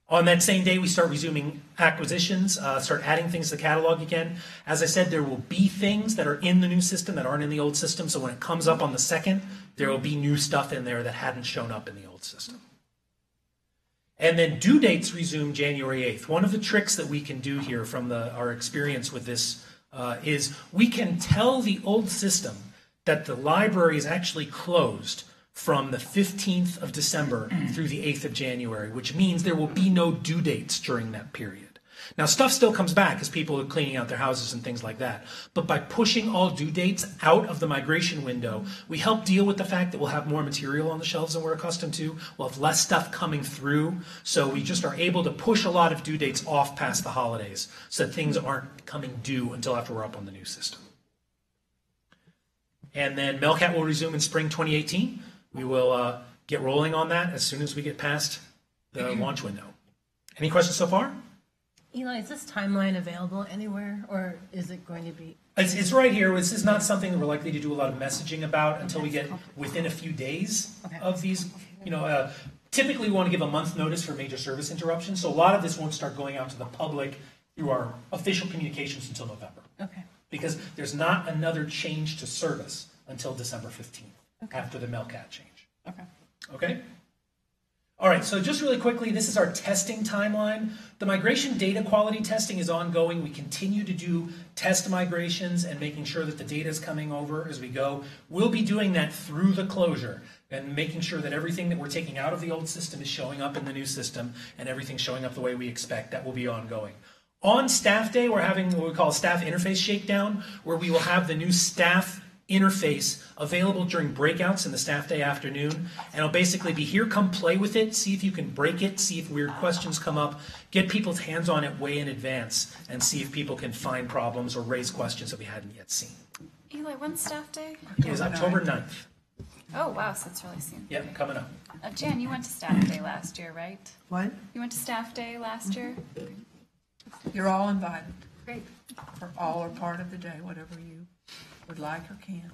On that same day, we start resuming acquisitions, start adding things to the catalog again. As I said, there will be things that are in the new system that aren't in the old system. So when it comes up on the 2nd, there will be new stuff in there that hadn't shown up in the old system. And then due dates resume January 8th. One of the tricks that we can do here from our experience with this is we can tell the old system that the library is actually closed from the 15th of December through the 8th of January, which means there will be no due dates during that period. Now, stuff still comes back as people are cleaning out their houses and things like that. But by pushing all due dates out of the migration window, we help deal with the fact that we'll have more material on the shelves than we're accustomed to. We'll have less stuff coming through. So we just are able to push a lot of due dates off past the holidays so that things aren't coming due until after we're up on the new system. And then Melcat will resume in spring 2018. We will get rolling on that as soon as we get past the launch window. Any questions so far? Eli, is this timeline available anywhere, or is it going to be? It's right here. This is not something that we're likely to do a lot of messaging about until we get within a few days of these. Typically we want to give a month notice for major service interruptions, so a lot of this won't start going out to the public through our official communications until November. Okay. Because there's not another change to service until December 15th, after the Melcat change. Okay. Okay? All right, so just really quickly, this is our testing timeline. The migration data quality testing is ongoing. We continue to do test migrations and making sure that the data is coming over as we go. We'll be doing that through the closure and making sure that everything that we're taking out of the old system is showing up in the new system and everything's showing up the way we expect. That will be ongoing. On staff day, we're having what we call staff interface shakedown, where we will have the new staff interface available during breakouts in the staff day afternoon. And it'll basically be here, come play with it, see if you can break it, see if weird questions come up, get people's hands on it way in advance, and see if people can find problems or raise questions that we hadn't yet seen. Eli, when's staff day? It is October 9th. Oh, wow, so it's really soon. Yep, coming up. Jan, you went to staff day last year, right? What? You went to staff day last year? You're all invited, Great. or all or part of the day, whatever you would like or can.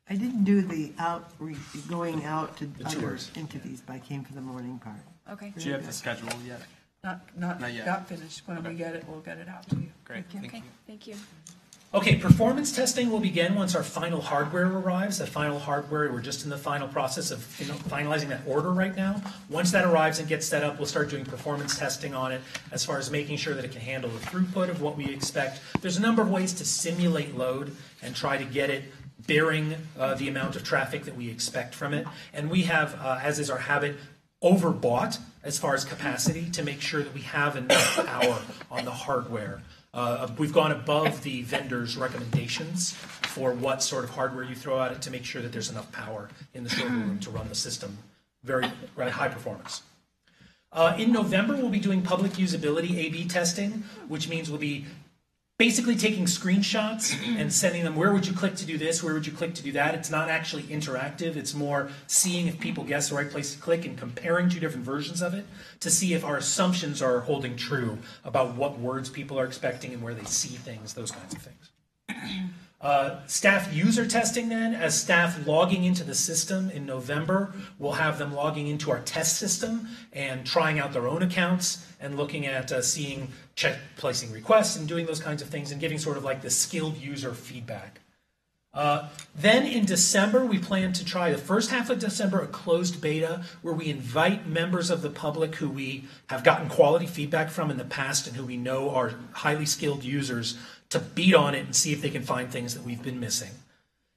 I didn't do the going out to other tours. entities, but I came for the morning part. Okay. Do you have the schedule yet? Not yet. finished. When we get it, we'll get it out to you. Great, thank Okay, you. thank you. Okay, performance testing will begin once our final hardware arrives. The final hardware, we're just in the final process of finalizing that order right now. Once that arrives and gets set up, we'll start doing performance testing on it as far as making sure that it can handle the throughput of what we expect. There's a number of ways to simulate load and try to get it bearing the amount of traffic that we expect from it. And we have, as is our habit, overbought as far as capacity to make sure that we have enough power on the hardware. We've gone above the vendor's recommendations for what sort of hardware you throw at it to make sure that there's enough power in the server room to run the system very high performance. In November, we'll be doing public usability A/B testing, which means we'll be basically taking screenshots and sending them, where would you click to do this, where would you click to do that. It's not actually interactive. It's more seeing if people guess the right place to click and comparing two different versions of it to see if our assumptions are holding true about what words people are expecting and where they see things, those kinds of things. Staff user testing then, as staff logging into the system in November, we'll have them logging into our test system and trying out their own accounts and looking at placing requests and doing those kinds of things and giving sort of like the skilled user feedback. Then in December, we plan to try the first half of December, a closed beta where we invite members of the public who we have gotten quality feedback from in the past and who we know are highly skilled users to beat on it and see if they can find things that we've been missing.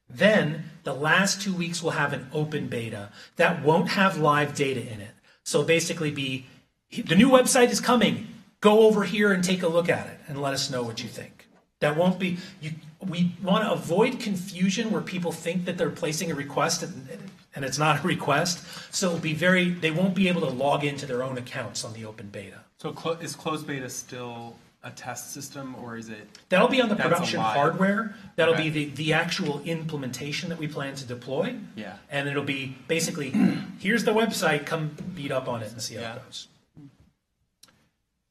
Then the last 2 weeks we'll have an open beta that won't have live data in it. So basically the new website is coming. Go over here and take a look at it and let us know what you think. That won't be, we want to avoid confusion where people think that they're placing a request and it's not a request. So it'll be they won't be able to log into their own accounts on the open beta. So is closed beta still a test system, or is it? That'll be on the production live hardware. That'll Okay. be the actual implementation that we plan to deploy. Yeah. And it'll be basically, here's the website, come beat up on it and see how it goes.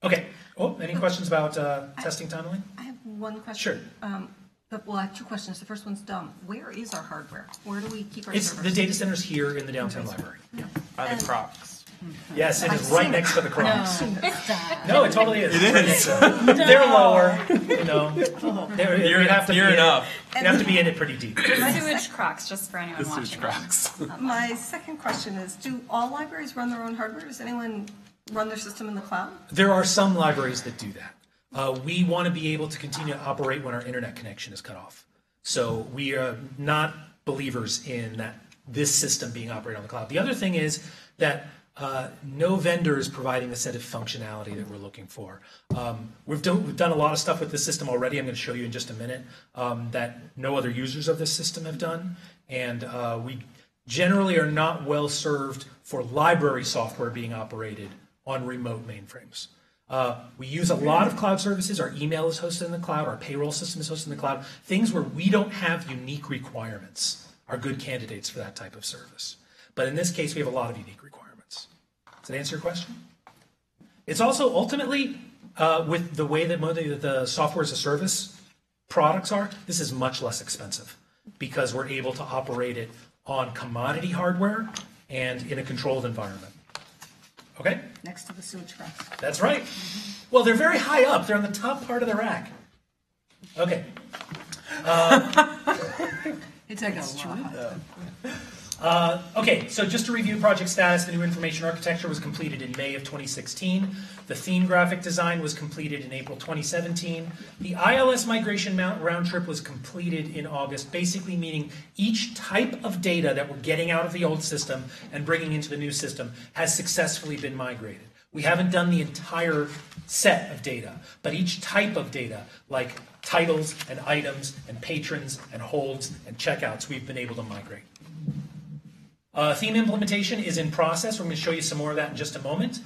Okay. Oh, any questions about testing timeline? I have one question. Sure. But we'll ask two questions. The first one's dumb. Where is our hardware? Where do we keep our It's servers? the data center's here in the downtown library. By the Crocs. Yes, it I've is right seen next it. to the cross. Stop. No, it totally is. It is. They're lower, you know. You'd have to be enough. You'd have to be in it pretty deep. Sewage Crocs, just for anyone The watching. sewage Crocs. My second question is, do all libraries run their own hardware? Does anyone run their system in the cloud? There are some libraries that do that. We want to be able to continue to operate when our internet connection is cut off. So we are not believers in that this system being operated on the cloud. The other thing is that no vendor is providing the set of functionality that we're looking for. We've done a lot of stuff with this system already. I'm going to show you in just a minute that no other users of this system have done. And we generally are not well served for library software being operated on remote mainframes. We use a lot of cloud services. Our email is hosted in the cloud. Our payroll system is hosted in the cloud. Things where we don't have unique requirements are good candidates for that type of service. But in this case, we have a lot of unique requirements. Does that answer your question? It's also ultimately, with the way that the software as a service products are, this is much less expensive because we're able to operate it on commodity hardware and in a controlled environment. Okay? Next to the sewage Crocs. That's right. Well, they're very high up. They're on the top part of the rack. Okay. It's like Okay, so just to review project status, the new information architecture was completed in May of 2016. The theme graphic design was completed in April 2017. The ILS migration round trip was completed in August, basically meaning each type of data that we're getting out of the old system and bringing into the new system has successfully been migrated. We haven't done the entire set of data, but each type of data, like titles and items and patrons and holds and checkouts, we've been able to migrate. Theme implementation is in process. We're going to show you some more of that in just a moment.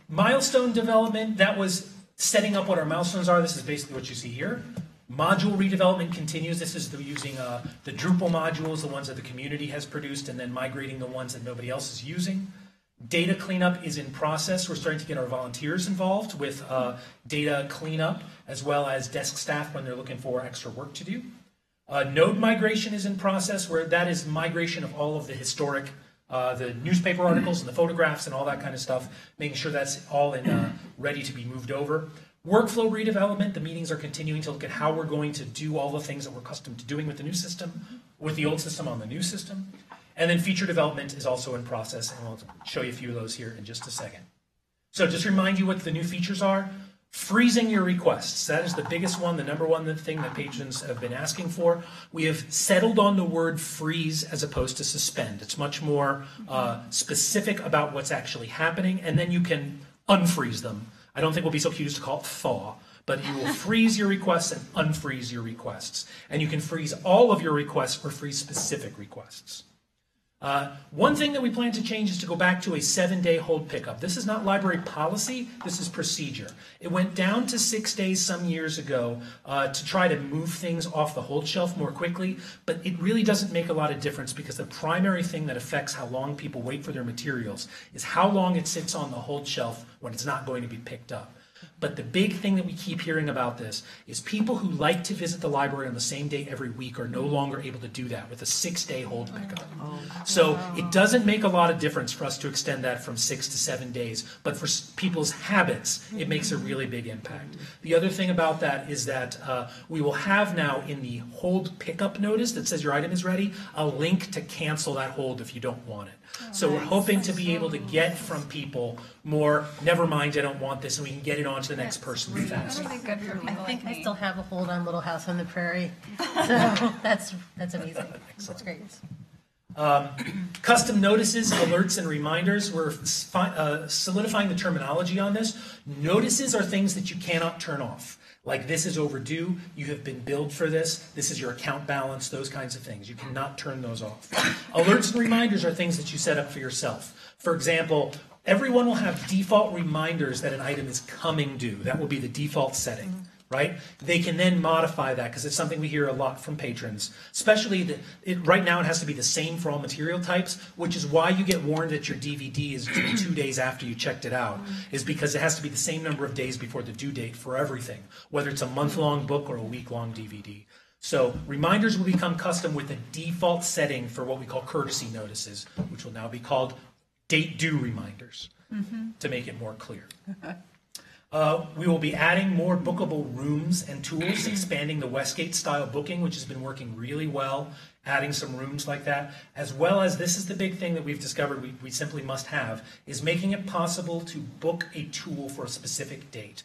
Milestone development, that was setting up what our milestones are. This is basically what you see here. Module redevelopment continues. This is using the Drupal modules, the ones that the community has produced, and then migrating the ones that nobody else is using. Data cleanup is in process. We're starting to get our volunteers involved with data cleanup, as well as desk staff when they're looking for extra work to do. Node migration is in process, where that is migration of all of the historic, the newspaper articles and the photographs and all that kind of stuff, making sure that's all in, ready to be moved over. Workflow redevelopment, the meetings are continuing to look at how we're going to do all the things that we're accustomed to doing with the new system, with the old system on the new system. And then feature development is also in process, and we'll show you a few of those here in just a second. So just remind you what the new features are. Freezing your requests. That is the biggest one, the number one thing that patrons have been asking for. We have settled on the word freeze as opposed to suspend. It's much more specific about what's actually happening, and then you can unfreeze them. I don't think we'll be so cute as to call it thaw, but you will freeze your requests and unfreeze your requests. And you can freeze all of your requests or freeze specific requests. One thing that we plan to change is to go back to a 7-day hold pickup. This is not library policy, this is procedure. It went down to 6 days some years ago to try to move things off the hold shelf more quickly, but it really doesn't make a lot of difference because the primary thing that affects how long people wait for their materials is how long it sits on the hold shelf when it's not going to be picked up. But the big thing that we keep hearing about this is people who like to visit the library on the same day every week are no longer able to do that with a 6-day hold pickup. So it doesn't make a lot of difference for us to extend that from 6 to 7 days, but for people's habits, it makes a really big impact. The other thing about that is that we will have now in the hold pickup notice that says your item is ready, a link to cancel that hold if you don't want it. So we're hoping to be able to get from people more, never mind, I don't want this, and we can get it on to the next person fast. Really good for people I think like I me. still have a hold on Little House on the Prairie. So that's amazing. That's great. Custom notices, alerts, and reminders. We're solidifying the terminology on this. Notices are things that you cannot turn off. Like this is overdue, you have been billed for this is your account balance, those kinds of things. You cannot turn those off. Alerts and reminders are things that you set up for yourself. For example, everyone will have default reminders that an item is coming due. That will be the default setting. right? They can then modify that because it's something we hear a lot from patrons, especially right now it has to be the same for all material types, which is why you get warned that your DVD is due 2 days after you checked it out, is because it has to be the same number of days before the due date for everything, whether it's a month-long book or a week-long DVD. So reminders will become custom with a default setting for what we call courtesy notices, which will now be called date due reminders to make it more clear. We will be adding more bookable rooms and tools, expanding the Westgate style booking, which has been working really well, adding some rooms like that, as well as, this is the big thing that we've discovered we simply must have, is making it possible to book a tool for a specific date.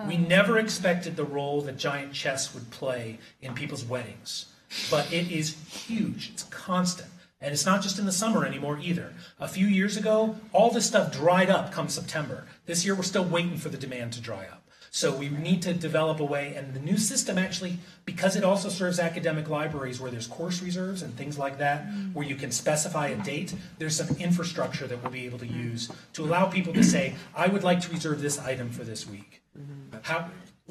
We never expected the role that giant chess would play in people's weddings, but it is huge, it's constant. And it's not just in the summer anymore either. A few years ago, all this stuff dried up come September. This year, we're still waiting for the demand to dry up. So we need to develop a way, and the new system actually, because it also serves academic libraries where there's course reserves and things like that, where you can specify a date, there's some infrastructure that we'll be able to use to allow people to say, I would like to reserve this item for this week.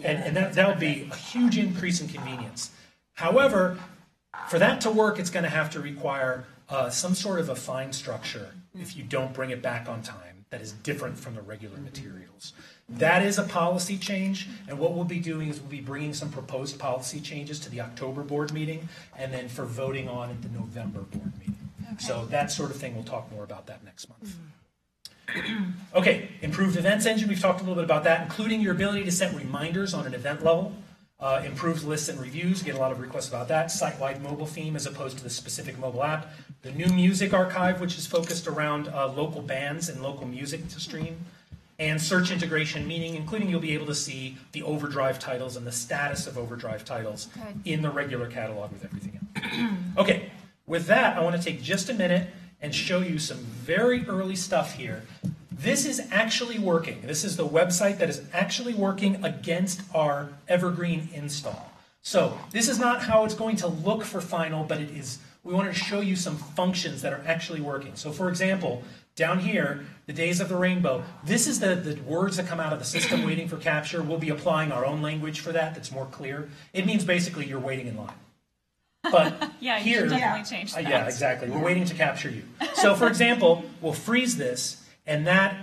And that would be a huge increase in convenience. However, for that to work, it's going to have to require some sort of a fine structure if you don't bring it back on time that is different from the regular materials. That is a policy change, and what we'll be doing is we'll be bringing some proposed policy changes to the October board meeting, and then for voting on at the November board meeting. Okay. So that sort of thing, we'll talk more about that next month. Okay, improved events engine, we've talked a little bit about that, including your ability to set reminders on an event level. Improved lists and reviews, get a lot of requests about that. Site-wide mobile theme as opposed to the specific mobile app. The new music archive, which is focused around local bands and local music to stream. And search integration, meaning including you'll be able to see the overdrive titles and the status of overdrive titles in the regular catalog with everything else. Okay, with that, I want to take just a minute and show you some very early stuff here. This is actually working. This is the website that is actually working against our Evergreen install. So this is not how it's going to look for final, but it is. We wanted to show you some functions that are actually working. So for example, down here, the Days of the Rainbow, this is the words that come out of the system waiting for capture. We'll be applying our own language for that that's more clear. It means basically you're waiting in line. But yeah, here, you should definitely change that. Yeah, exactly. We're waiting to capture you. So for example, we'll freeze this, and that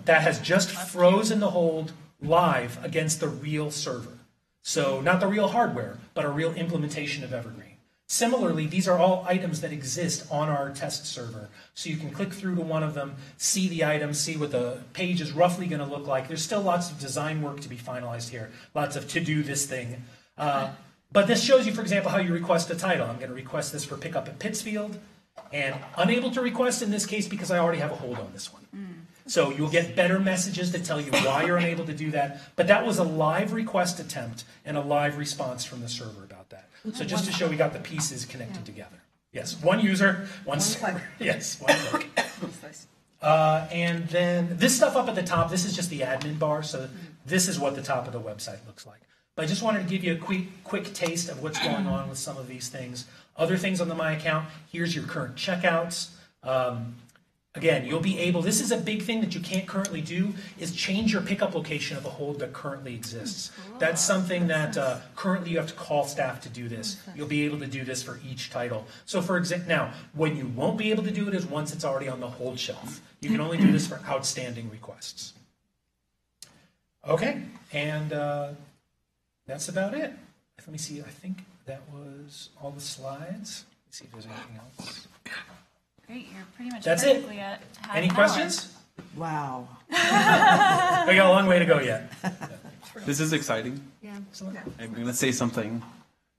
has just frozen the hold live against the real server. So not the real hardware, but a real implementation of Evergreen. Similarly, these are all items that exist on our test server. So you can click through to one of them, see the item, see what the page is roughly going to look like. There's still lots of design work to be finalized here, lots of to do this thing. But this shows you, for example, how you request a title. I'm going to request this for pickup at Pittsfield, and unable to request in this case because I already have a hold on this one. So you'll get better messages that tell you why you're unable to do that. But that was a live request attempt and a live response from the server about that. So just to show we got the pieces connected together. Yes, one user, one server. Yes, one click. And then this stuff up at the top, this is just the admin bar. So this is what the top of the website looks like. But I just wanted to give you a quick taste of what's going on with some of these things. Other things on the My Account, here's your current checkouts. Again, you'll be able, this is a big thing that you can't currently do, is change your pickup location of a hold that currently exists. That's something that currently you have to call staff to do this. You'll be able to do this for each title. So for example, now, when you won't be able to do it is once it's already on the hold shelf. You can only do this for outstanding requests. Okay, and that's about it. Let me see, I think that was all the slides. Let's see if there's anything else. Great, you're pretty much That's it. perfectly at half Any an questions? Wow. We got a long way to go yet. This is exciting. Yeah. I'm going to say something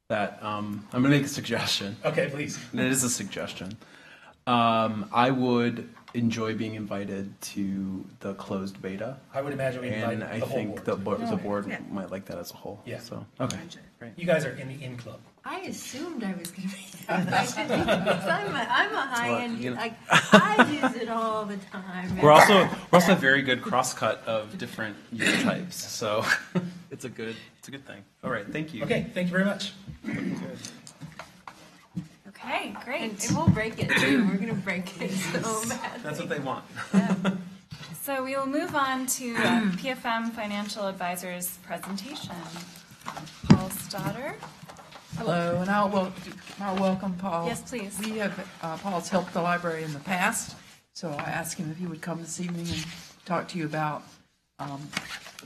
that I'm going to make a suggestion. Okay, please. And it is a suggestion. I would enjoy being invited to the closed beta. I would imagine we invite And I the whole think board. the board might like that as a whole. Yeah. So, okay. Great. You guys are in the in club. I assumed I was going to be invited because I'm a high-end, you know. like, I use it all the time. We're also a very good crosscut of different user types. So it's a good thing. All right, thank you. Okay, thank you very much. Okay, great. And we'll break it too. We're going to break it so bad. That's what they want. So we will move on to PFM Financial Advisor's presentation. Hello, and I'll welcome Paul. Yes, please. We have, Paul's helped the library in the past, so I asked him if he would come this evening and talk to you about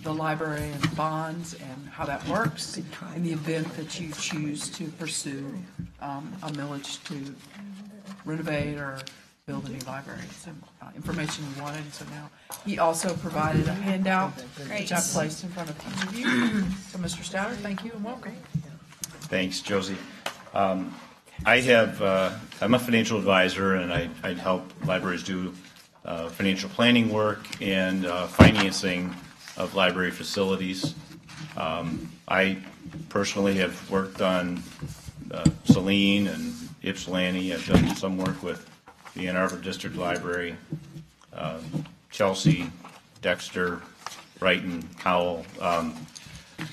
the library and bonds and how that works in the event that you choose to pursue a millage to renovate or build a new library. Some information you wanted, so now he also provided a handout, which I placed in front of each of you. So, Mr. Stouter, thank you and welcome. Thanks, Josie. I'm a financial advisor, and I help libraries do financial planning work and financing of library facilities. I personally have worked on Saline and Ypsilanti. I've done some work with the Ann Arbor District Library, Chelsea, Dexter, Brighton, Cowell,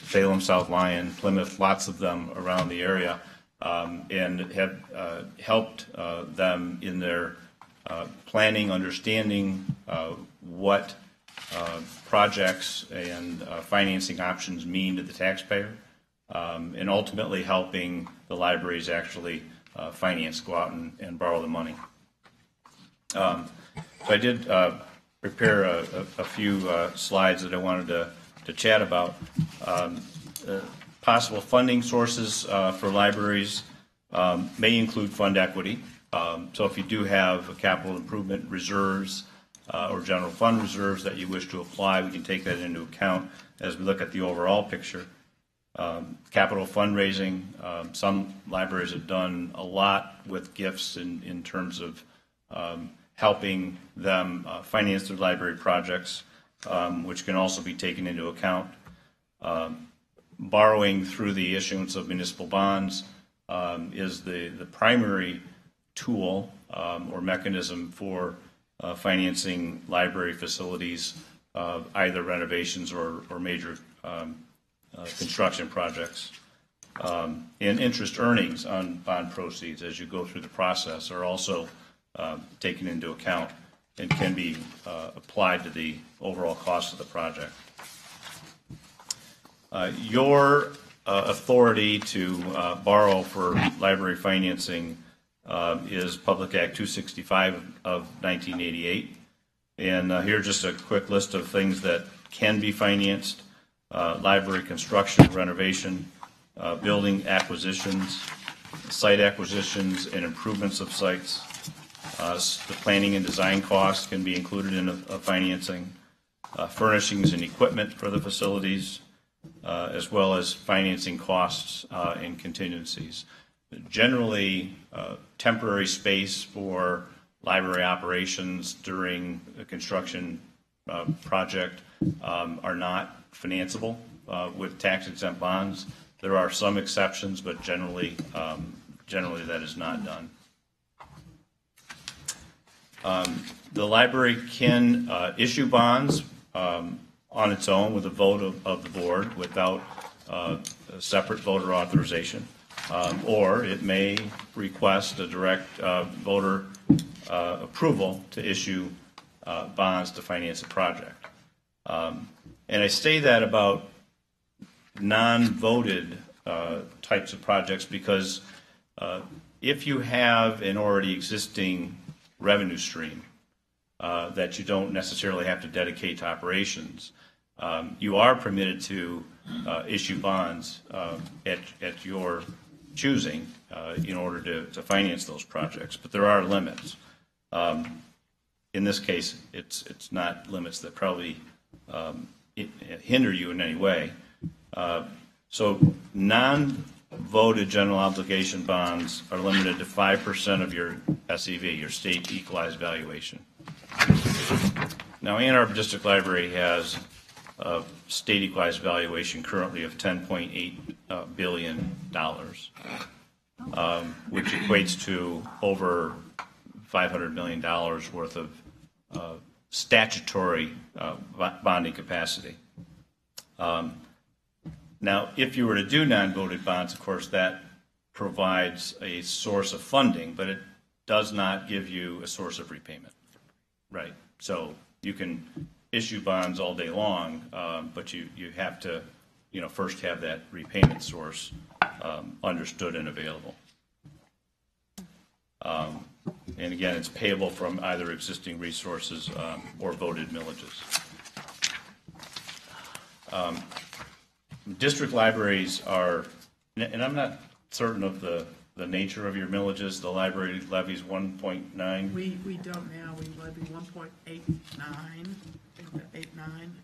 Salem, South Lyon, Plymouth, lots of them around the area, and have helped them in their planning, understanding what projects and financing options mean to the taxpayer, and ultimately helping the libraries actually finance, go out and borrow the money. So I did prepare a few slides that I wanted to chat about. Possible funding sources for libraries may include fund equity. So if you do have capital improvement reserves or general fund reserves that you wish to apply, we can take that into account as we look at the overall picture. Capital fundraising, some libraries have done a lot with gifts in terms of helping them finance their library projects, which can also be taken into account. Borrowing through the issuance of municipal bonds is the primary tool or mechanism for financing library facilities, either renovations or major construction projects. And interest earnings on bond proceeds as you go through the process are also taken into account and can be applied to the overall cost of the project. Your authority to borrow for library financing is Public Act 265 of 1988. And here's just a quick list of things that can be financed. Library construction, renovation, building acquisitions, site acquisitions and improvements of sites. The planning and design costs can be included in a financing. Furnishings and equipment for the facilities, as well as financing costs and contingencies. Generally, temporary space for library operations during a construction project are not financeable with tax-exempt bonds. There are some exceptions, but generally that is not done. The library can issue bonds on its own with a vote of the board without a separate voter authorization, or it may request a direct voter approval to issue bonds to finance a project. And I say that about non-voted types of projects because if you have an already existing revenue stream that you don't necessarily have to dedicate to operations, you are permitted to issue bonds at your choosing in order to finance those projects. But there are limits. In this case, it's not limits that probably hinder you in any way. So non-voted general obligation bonds are limited to 5% of your SEV, your state equalized valuation. Now, Ann Arbor District Library has a state equalized valuation currently of $10.8 billion, which equates to over $500 million worth of statutory bonding capacity. Now, if you were to do non-voted bonds, of course, that provides a source of funding, but it does not give you a source of repayment, right? So you can issue bonds all day long, but you have to, first have that repayment source understood and available. And again, it's payable from either existing resources or voted millages. District libraries are, and I'm not certain of the nature of your millages. The library levies 1.9. We don't now, we levy 1.89, 89.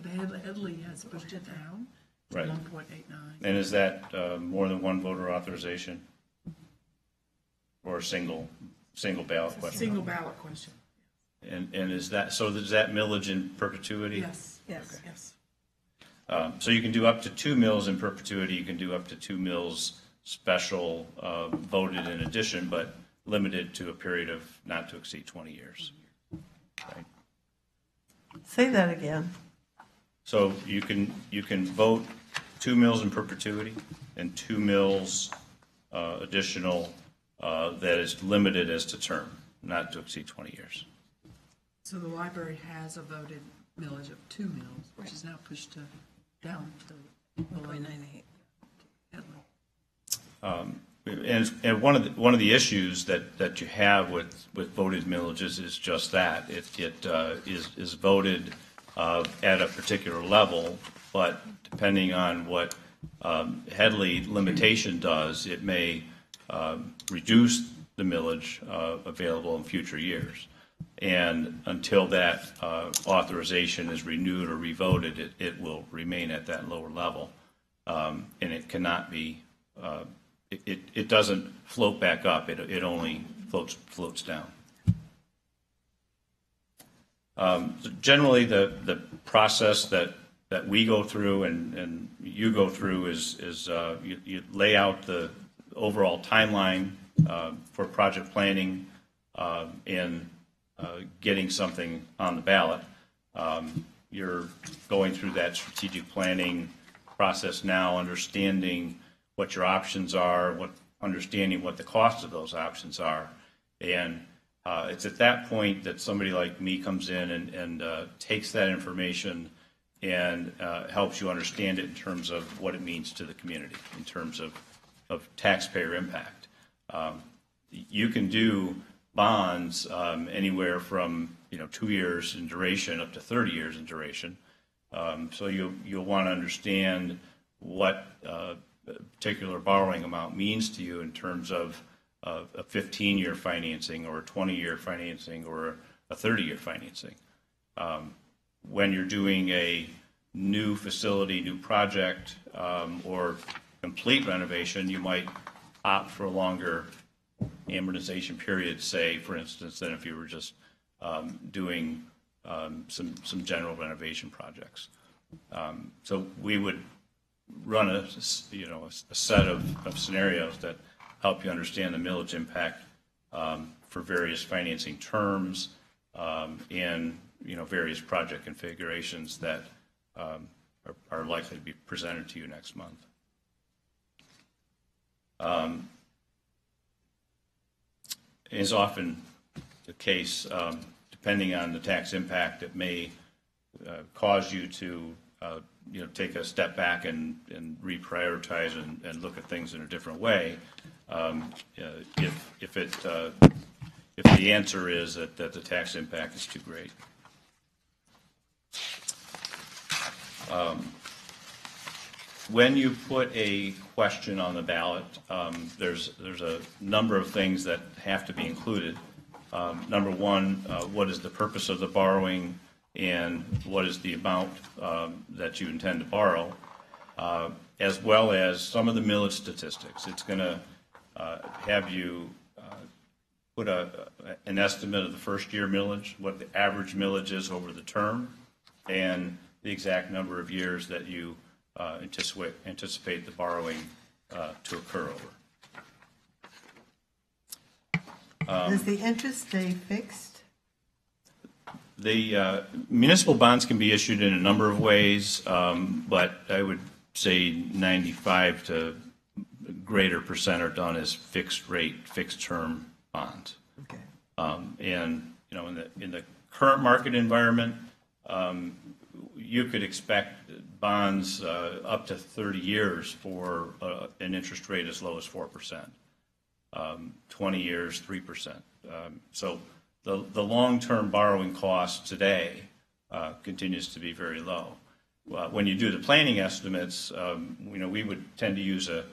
The Headley has pushed it down to Right. 1.89. And is that more than one voter authorization? Or a single ballot question? Single ballot question. And is that, so is that millage in perpetuity? Yes, yes, yes. So you can do up to 2 mills in perpetuity, you can do up to 2 mills special voted in addition, but limited to a period of not to exceed 20 years. Right? Say that again. So you can vote 2 mills in perpetuity and 2 mills additional that is limited as to term, not to exceed 20 years. So the library has a voted millage of 2 mills, which is now pushed down to 1.98. And one of the issues that you have with voted millages is just that it is voted at a particular level, but depending on what Headley limitation does, it may reduce the millage available in future years. And until that authorization is renewed or revoted, it will remain at that lower level, and it cannot be. It doesn't float back up. It only floats down. So generally, the process that we go through and you go through is you lay out the overall timeline for project planning and getting something on the ballot. You're going through that strategic planning process now, understanding what your options are, understanding what the cost of those options are. And it's at that point that somebody like me comes in and takes that information and helps you understand it in terms of what it means to the community, in terms of taxpayer impact. You can do bonds anywhere from 2 years in duration up to 30 years in duration. So you'll want to understand what a particular borrowing amount means to you in terms of a 15-year financing or a 20-year financing or a 30-year financing. When you're doing a new facility, new project, or complete renovation, you might opt for a longer amortization period, say, for instance, than if you were just doing some general renovation projects. So we would run a set of scenarios that help you understand the millage impact for various financing terms and various project configurations that are likely to be presented to you next month. Is often the case, depending on the tax impact, it may cause you to take a step back and reprioritize and look at things in a different way. If the answer is that the tax impact is too great. When you put a question on the ballot, there's a number of things that have to be included. Number one, what is the purpose of the borrowing and what is the amount that you intend to borrow, as well as some of the millage statistics. It's going to have you put an estimate of the first year millage, what the average millage is over the term, and the exact number of years that you anticipate the borrowing to occur over. Does the interest stay fixed? The municipal bonds can be issued in a number of ways, but I would say 95 to greater % are done as fixed rate, fixed term bonds. Okay. And in the current market environment, you could expect bonds up to 30 years for an interest rate as low as 4%, 20 years, 3%. So the long-term borrowing cost today continues to be very low. When you do the planning estimates, we would tend to use a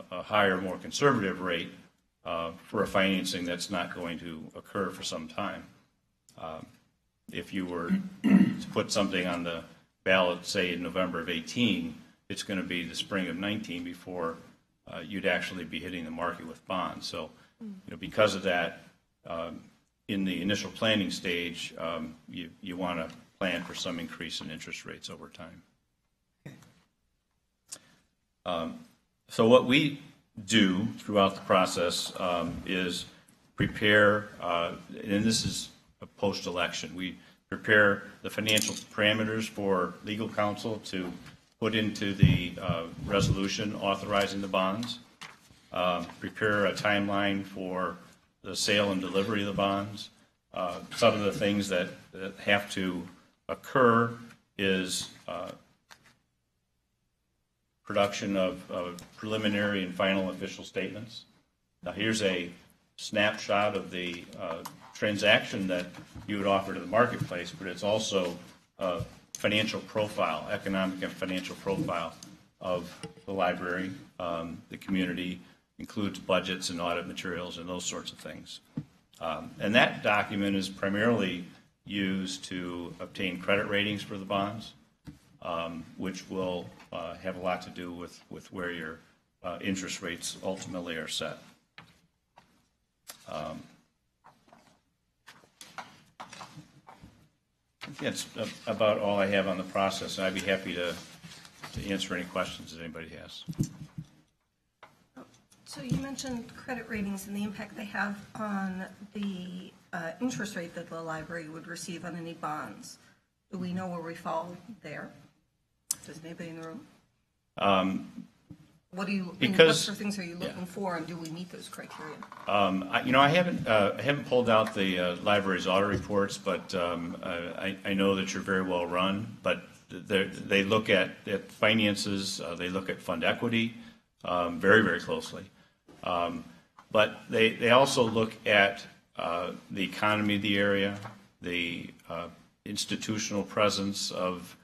higher, more conservative rate for a financing that's not going to occur for some time. If you were to put something on the ballot, say in November of 18, it's going to be the spring of 19 before you'd actually be hitting the market with bonds. So, because of that, in the initial planning stage, you want to plan for some increase in interest rates over time. So what we do throughout the process is prepare, and this is a post-election, we prepare the financial parameters for legal counsel to put into the resolution authorizing the bonds, prepare a timeline for the sale and delivery of the bonds. Some of the things that have to occur is production of preliminary and final official statements. Now here's a snapshot of the transaction that you would offer to the marketplace, but it's also a financial profile, economic and financial profile of the library. The community includes budgets and audit materials and those sorts of things. And that document is primarily used to obtain credit ratings for the bonds, which will have a lot to do with where your interest rates ultimately are set. That's about all I have on the process, and I'd be happy to answer any questions that anybody has. So you mentioned credit ratings and the impact they have on the interest rate that the library would receive on any bonds. Do we know where we fall there? Does anybody in the room? What sort of things are you looking for, and do we meet those criteria? I haven't pulled out the library's audit reports, but I know that you're very well run. But they look at finances, they look at fund equity very, very closely. But they also look at the economy of the area, the institutional presence of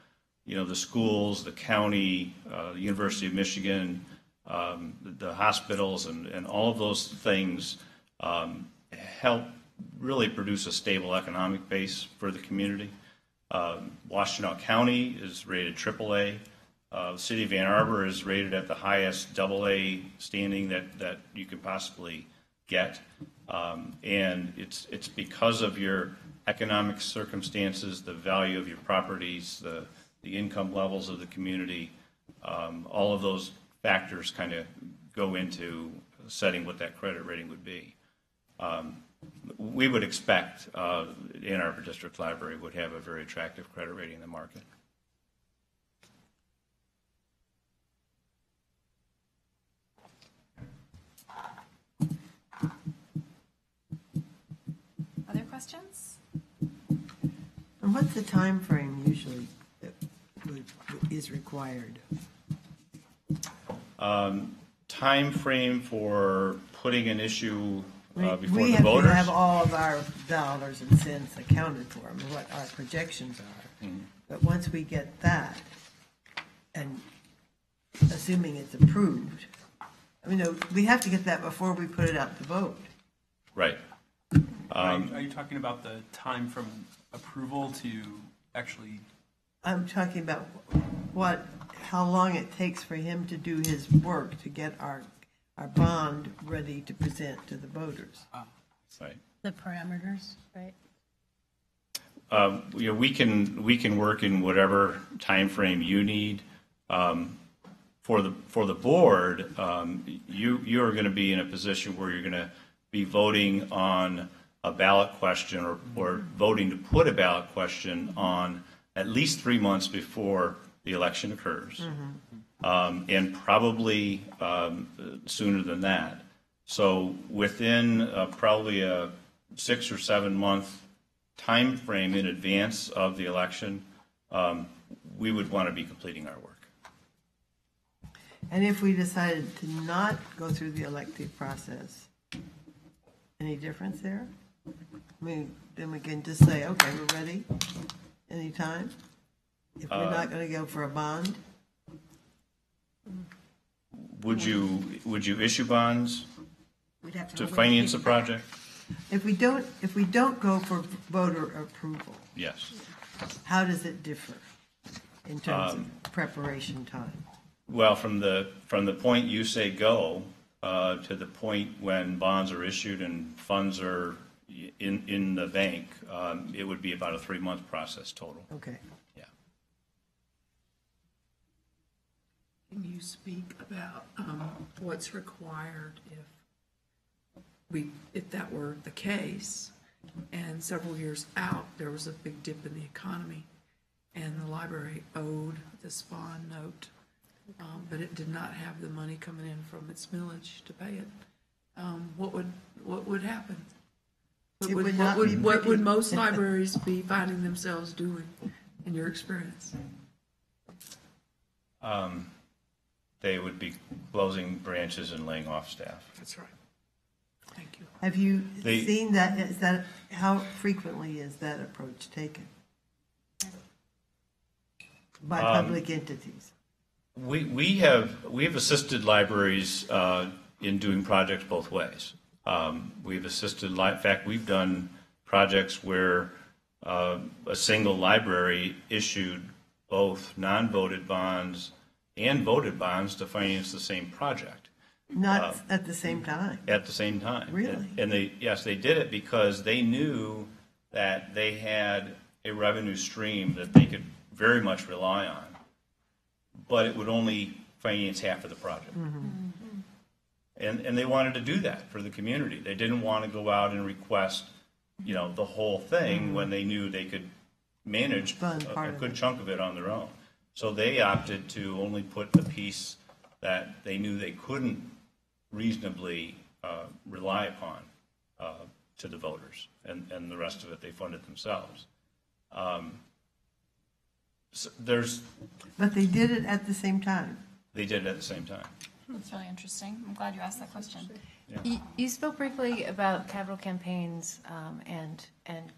the schools, the county, the University of Michigan, the hospitals, and all of those things help really produce a stable economic base for the community. Washtenaw County is rated AAA. The city of Ann Arbor is rated at the highest AA standing that you could possibly get. And it's because of your economic circumstances, the value of your properties, the income levels of the community, all of those factors kind of go into setting what that credit rating would be. We would expect Ann Arbor District Library would have a very attractive credit rating in the market. Other questions? And what's the time frame usually that is required? Time frame for putting an issue before the voters? We have to have all of our dollars and cents accounted for, and what our projections are. Mm-hmm. But once we get that, and assuming it's approved, we have to get that before we put it out to vote. Right. Are you talking about the time from approval to actually? I'm talking about how long it takes for him to do his work to get our bond ready to present to the voters. Right. The parameters, right? We can work in whatever time frame you need. For the board, you are going to be in a position where you're going to be voting on a ballot question or voting to put a ballot question on at least 3 months before the election occurs, and probably sooner than that. So within probably a 6 or 7 month time frame in advance of the election, we would want to be completing our work. And if we decided to not go through the elective process, any difference there? I mean, then we can just say, okay, we're ready anytime? If we're not going to go for a bond? Would you issue bonds We'd have to wait finance the it back. project? If we don't go for voter approval, Yes. how does it differ in terms of preparation time? Well, from the point you say go to the point when bonds are issued and funds are in the bank, it would be about a 3-month process total. Okay. Yeah. Can you speak about what's required if that were the case, and several years out, there was a big dip in the economy, and the library owed this bond note, but it did not have the money coming in from its millage to pay it? What would happen? It would not be What would pretty. most libraries be finding themselves doing, in your experience? They would be closing branches and laying off staff. That's right. Thank you. Have you They- seen that, how frequently is that approach taken? By public entities? We have assisted libraries in doing projects both ways. We've assisted, in fact, we've done projects where a single library issued both non-voted bonds and voted bonds to finance the same project Not at the same time? at the same time. Really? And they did it because they knew that they had a revenue stream that they could very much rely on, but it would only finance half of the project. And they wanted to do that for the community. They didn't want to go out and request, the whole thing when they knew they could manage Fund a part of good it. chunk of it on their own. So they opted to only put the piece that they knew they couldn't reasonably rely upon to the voters, and the rest of it they funded themselves. So But they did it at the same time? they did it at the same time. That's really interesting. I'm glad you asked that question. You spoke briefly about capital campaigns and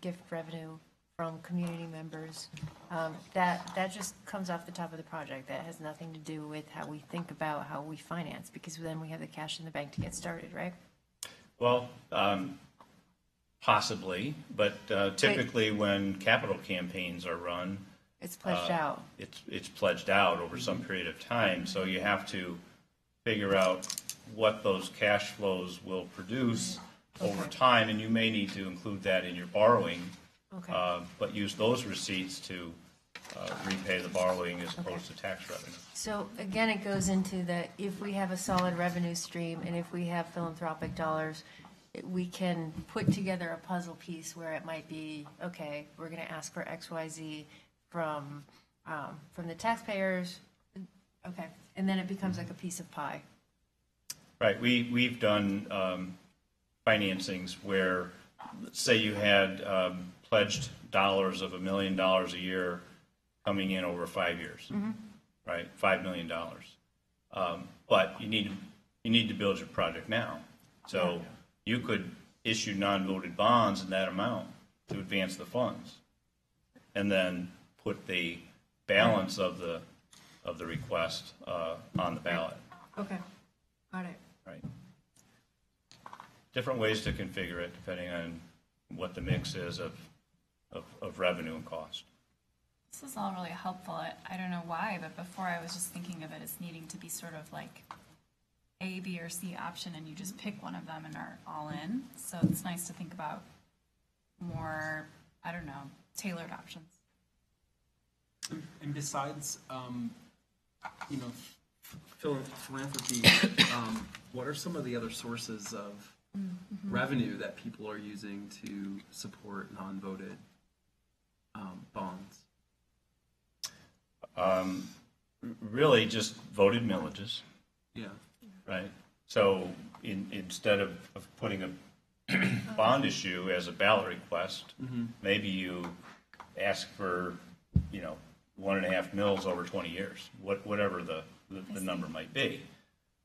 gift revenue from community members. That just comes off the top of the project. That has nothing to do with how we think about how we finance, because then we have the cash in the bank to get started, right? Well, possibly, but typically when capital campaigns are run, It's pledged out. it's pledged out over some period of time, so you have to figure out what those cash flows will produce over time, and you may need to include that in your borrowing, Okay. but use those receipts to repay the borrowing as opposed to tax revenue. So again, it goes into that if we have a solid revenue stream and if we have philanthropic dollars, we can put together a puzzle piece where it might be, okay, we're going to ask for XYZ from the taxpayers. Okay, and then it becomes like a piece of pie. Right, we've done financings where, let's say you had pledged dollars of $1 million a year coming in over 5 years, right? $5 million. But you need to build your project now. So you could issue non-voted bonds in that amount to advance the funds, and then put the balance of the request on the ballot. Okay, got it. Right. Different ways to configure it depending on what the mix is of revenue and cost. This is all really helpful. I don't know why, but before I was just thinking of it as needing to be sort of like A, B, or C option, and you just pick one of them and are all in. So it's nice to think about more, I don't know, tailored options. And besides, philanthropy, what are some of the other sources of revenue that people are using to support non-voted bonds? Really just voted millages, Yeah. right? So instead of putting a bond issue as a ballot request, maybe you ask for, 1.5 mils over 20 years, whatever the number might be.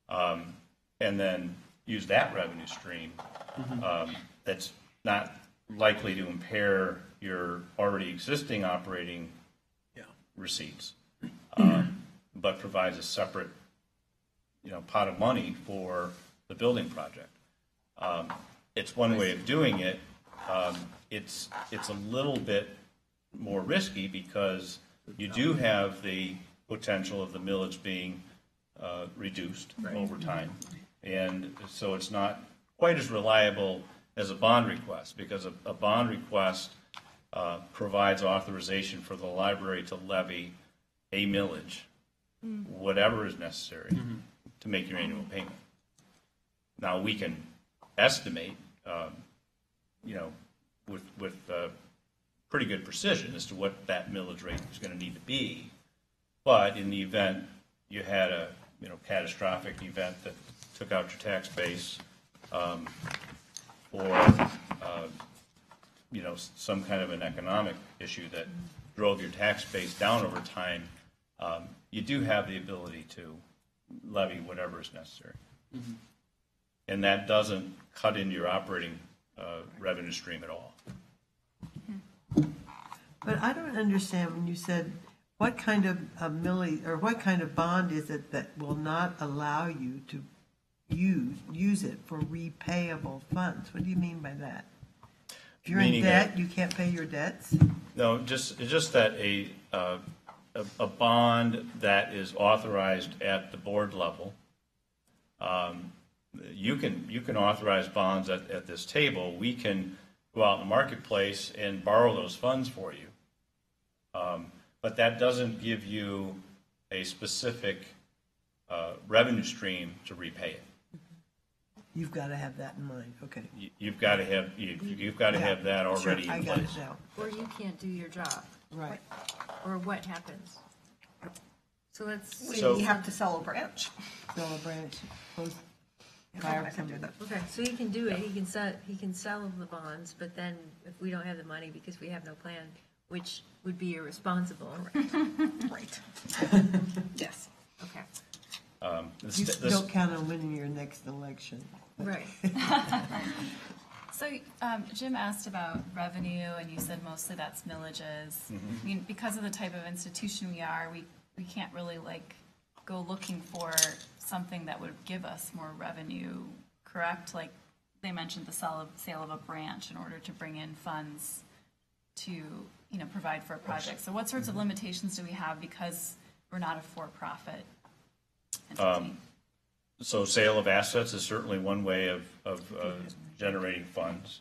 And then use that revenue stream that's not likely to impair your already existing operating receipts, but provides a separate, pot of money for the building project. It's one way of doing it. It's a little bit more risky because you do have the potential of the millage being reduced over time. And so it's not quite as reliable as a bond request, because a bond request provides authorization for the library to levy a millage, whatever is necessary to make your annual payment. Now, we can estimate, with pretty good precision as to what that millage rate is going to need to be. But in the event you had a catastrophic event that took out your tax base, or some kind of an economic issue that drove your tax base down over time, you do have the ability to levy whatever is necessary. And that doesn't cut into your operating revenue stream at all. But I don't understand when you said, what kind of what kind of bond is it that will not allow you to use it for repayable funds? What do you mean by that? If you're in debt, you can't pay your debts? No, just that a bond that is authorized at the board level. You can authorize bonds at this table. We can go out in the marketplace and borrow those funds for you. But that doesn't give you a specific revenue stream to repay it. You've got to have that in mind. Okay. You've got to have that already Sure, in I got place. it now. Or you can't do your job. Right. Or what happens? So let's. We have to sell a branch. Sell a branch, close, I fire can do somebody. that. Okay, so he can do it, he can sell the bonds, but then if we don't have the money because we have no plan, which would be irresponsible. Right. Yes. Okay, You don't count on winning your next election. right. So Jim asked about revenue, and you said mostly that's millages. I mean, because of the type of institution we are, we can't really go looking for something that would give us more revenue, correct? Like they mentioned the sale of a branch in order to bring in funds to provide for a project. So what sorts of limitations do we have because we're not a for-profit entity? So sale of assets is certainly one way of generating funds.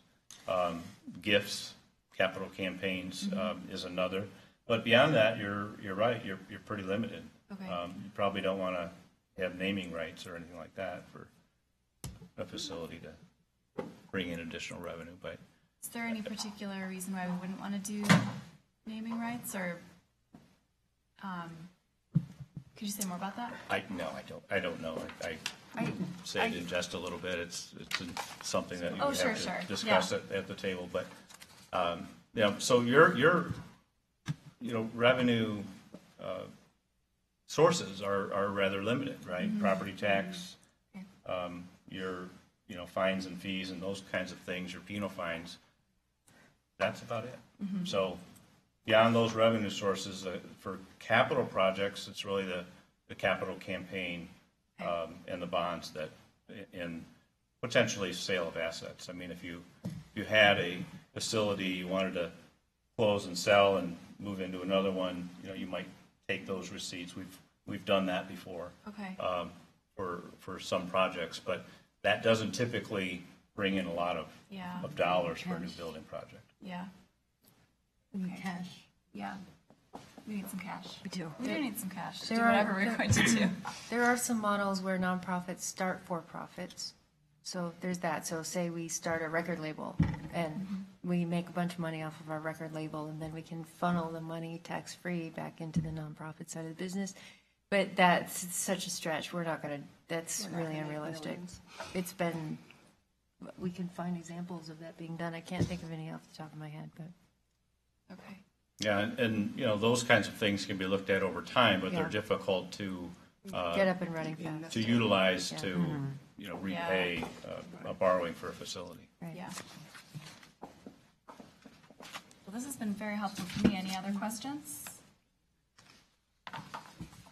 Gifts, capital campaigns is another. But beyond that, you're right. You're pretty limited. Okay. You probably don't want to have naming rights or anything like that for a facility to bring in additional revenue. But Is there any particular reason why we wouldn't want to do naming rights, or could you say more about that? I don't know. I say it in jest a little bit. It's something that you Oh, would sure, have to sure. discuss Yeah. at the table. But so your revenue sources are rather limited, right? Property tax, your fines and fees and those kinds of things, your penal fines. That's about it. So beyond those revenue sources, for capital projects, it's really the capital campaign and the bonds that, and potentially sale of assets. I mean, if you had a facility you wanted to close and sell and move into another one, you might take those receipts. We've done that before. Okay. For some projects, but that doesn't typically bring in a lot of dollars for a new building project. Yeah. We need cash. Yeah. We need some cash. We do. We do need some cash to do There are- whatever we're going to do. There are some models where nonprofits start for profits. So there's that. So say we start a record label and we make a bunch of money off of our record label, and then we can funnel the money tax-free back into the nonprofit side of the business. But that's such a stretch. We're not going to, that's really unrealistic. It's been, we can find examples of that being done. I can't think of any off the top of my head, but. Okay. Yeah, and, you know, those kinds of things can be looked at over time, but they're Yeah. difficult to Get up and running fast. to utilize Yeah. to, you know, repay a borrowing for a facility. Right. Yeah. Well, this has been very helpful for me. Any other questions?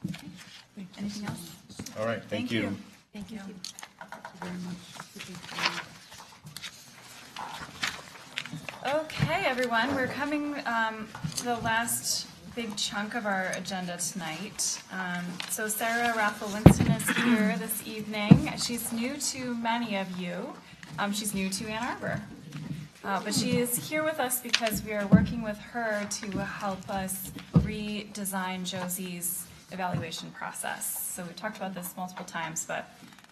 Okay. Anything else? All right, thank you. Thank you. Okay, everyone, we're coming to the last big chunk of our agenda tonight. So Sarah Raffel-Winston is here this evening. She's new to many of you. She's new to Ann Arbor. But she is here with us because we are working with her to help us redesign Josie's evaluation process. So we've talked about this multiple times, but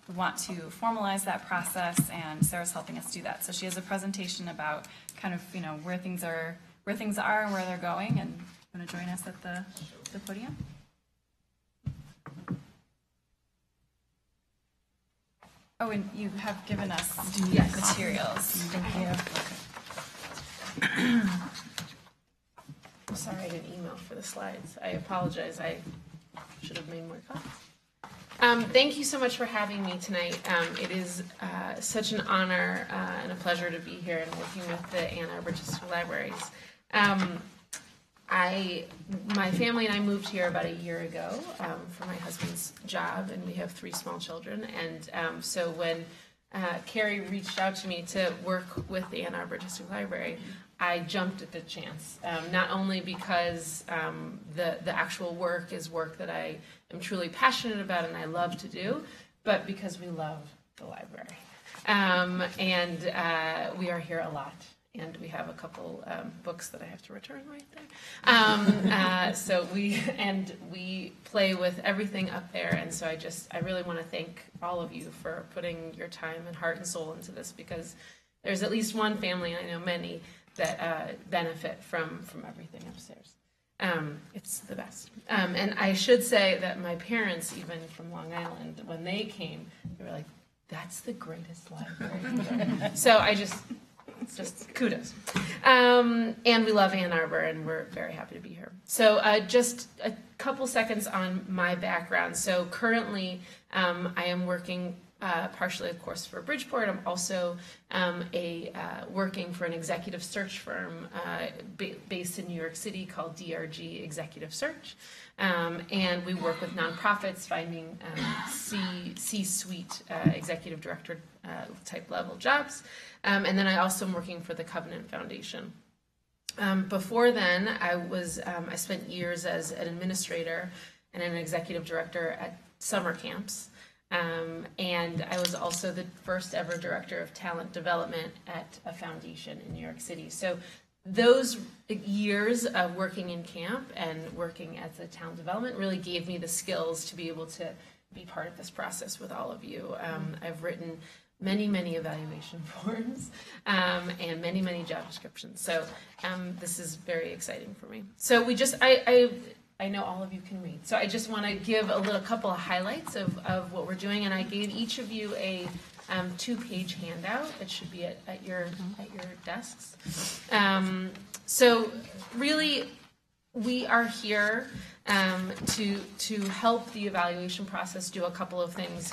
we want to formalize that process, and Sarah's helping us do that. So she has a presentation about kind of, you know, where things are and where they're going, and you want to join us at the podium? Oh, and you have given us materials. Thank you. I'm sorry I didn't email for the slides. I apologize. I should have made more copies. Thank you so much for having me tonight. It is such an honor and a pleasure to be here and working with the Ann Arbor District Libraries. My family and I moved here about a year ago for my husband's job, and we have 3 small children. And so when Carrie reached out to me to work with the Ann Arbor District Library, I jumped at the chance. Not only because the actual work is work that I am truly passionate about and I love to do, but because we love the library. And we are here a lot. And we have a couple books that I have to return right there. So we play with everything up there. And so I really want to thank all of you for putting your time and heart and soul into this, because there's at least one family, I know many, that benefit from everything upstairs. It's the best. And I should say that my parents, even from Long Island, when they came, they were like, "That's the greatest library." So it's just kudos. And we love Ann Arbor, and we're very happy to be here. So just a couple seconds on my background. So currently, I am working partially, of course, for Bridgeport. I'm also working for an executive search firm based in New York City called DRG Executive Search. And we work with nonprofits finding C-suite executive director type level jobs. And then I also am working for the Covenant Foundation. Before then, I spent years as an administrator and an executive director at summer camps. And I was also the first ever director of talent development at a foundation in New York City. So those years of working in camp and working as a talent development really gave me the skills to be able to be part of this process with all of you. I've written many evaluation forms and many job descriptions. So this is very exciting for me. So I know all of you can read. So I just want to give a couple of highlights of what we're doing, and I gave each of you a 2-page handout. It should be at your desks. So really, we are here to help the evaluation process do a couple of things.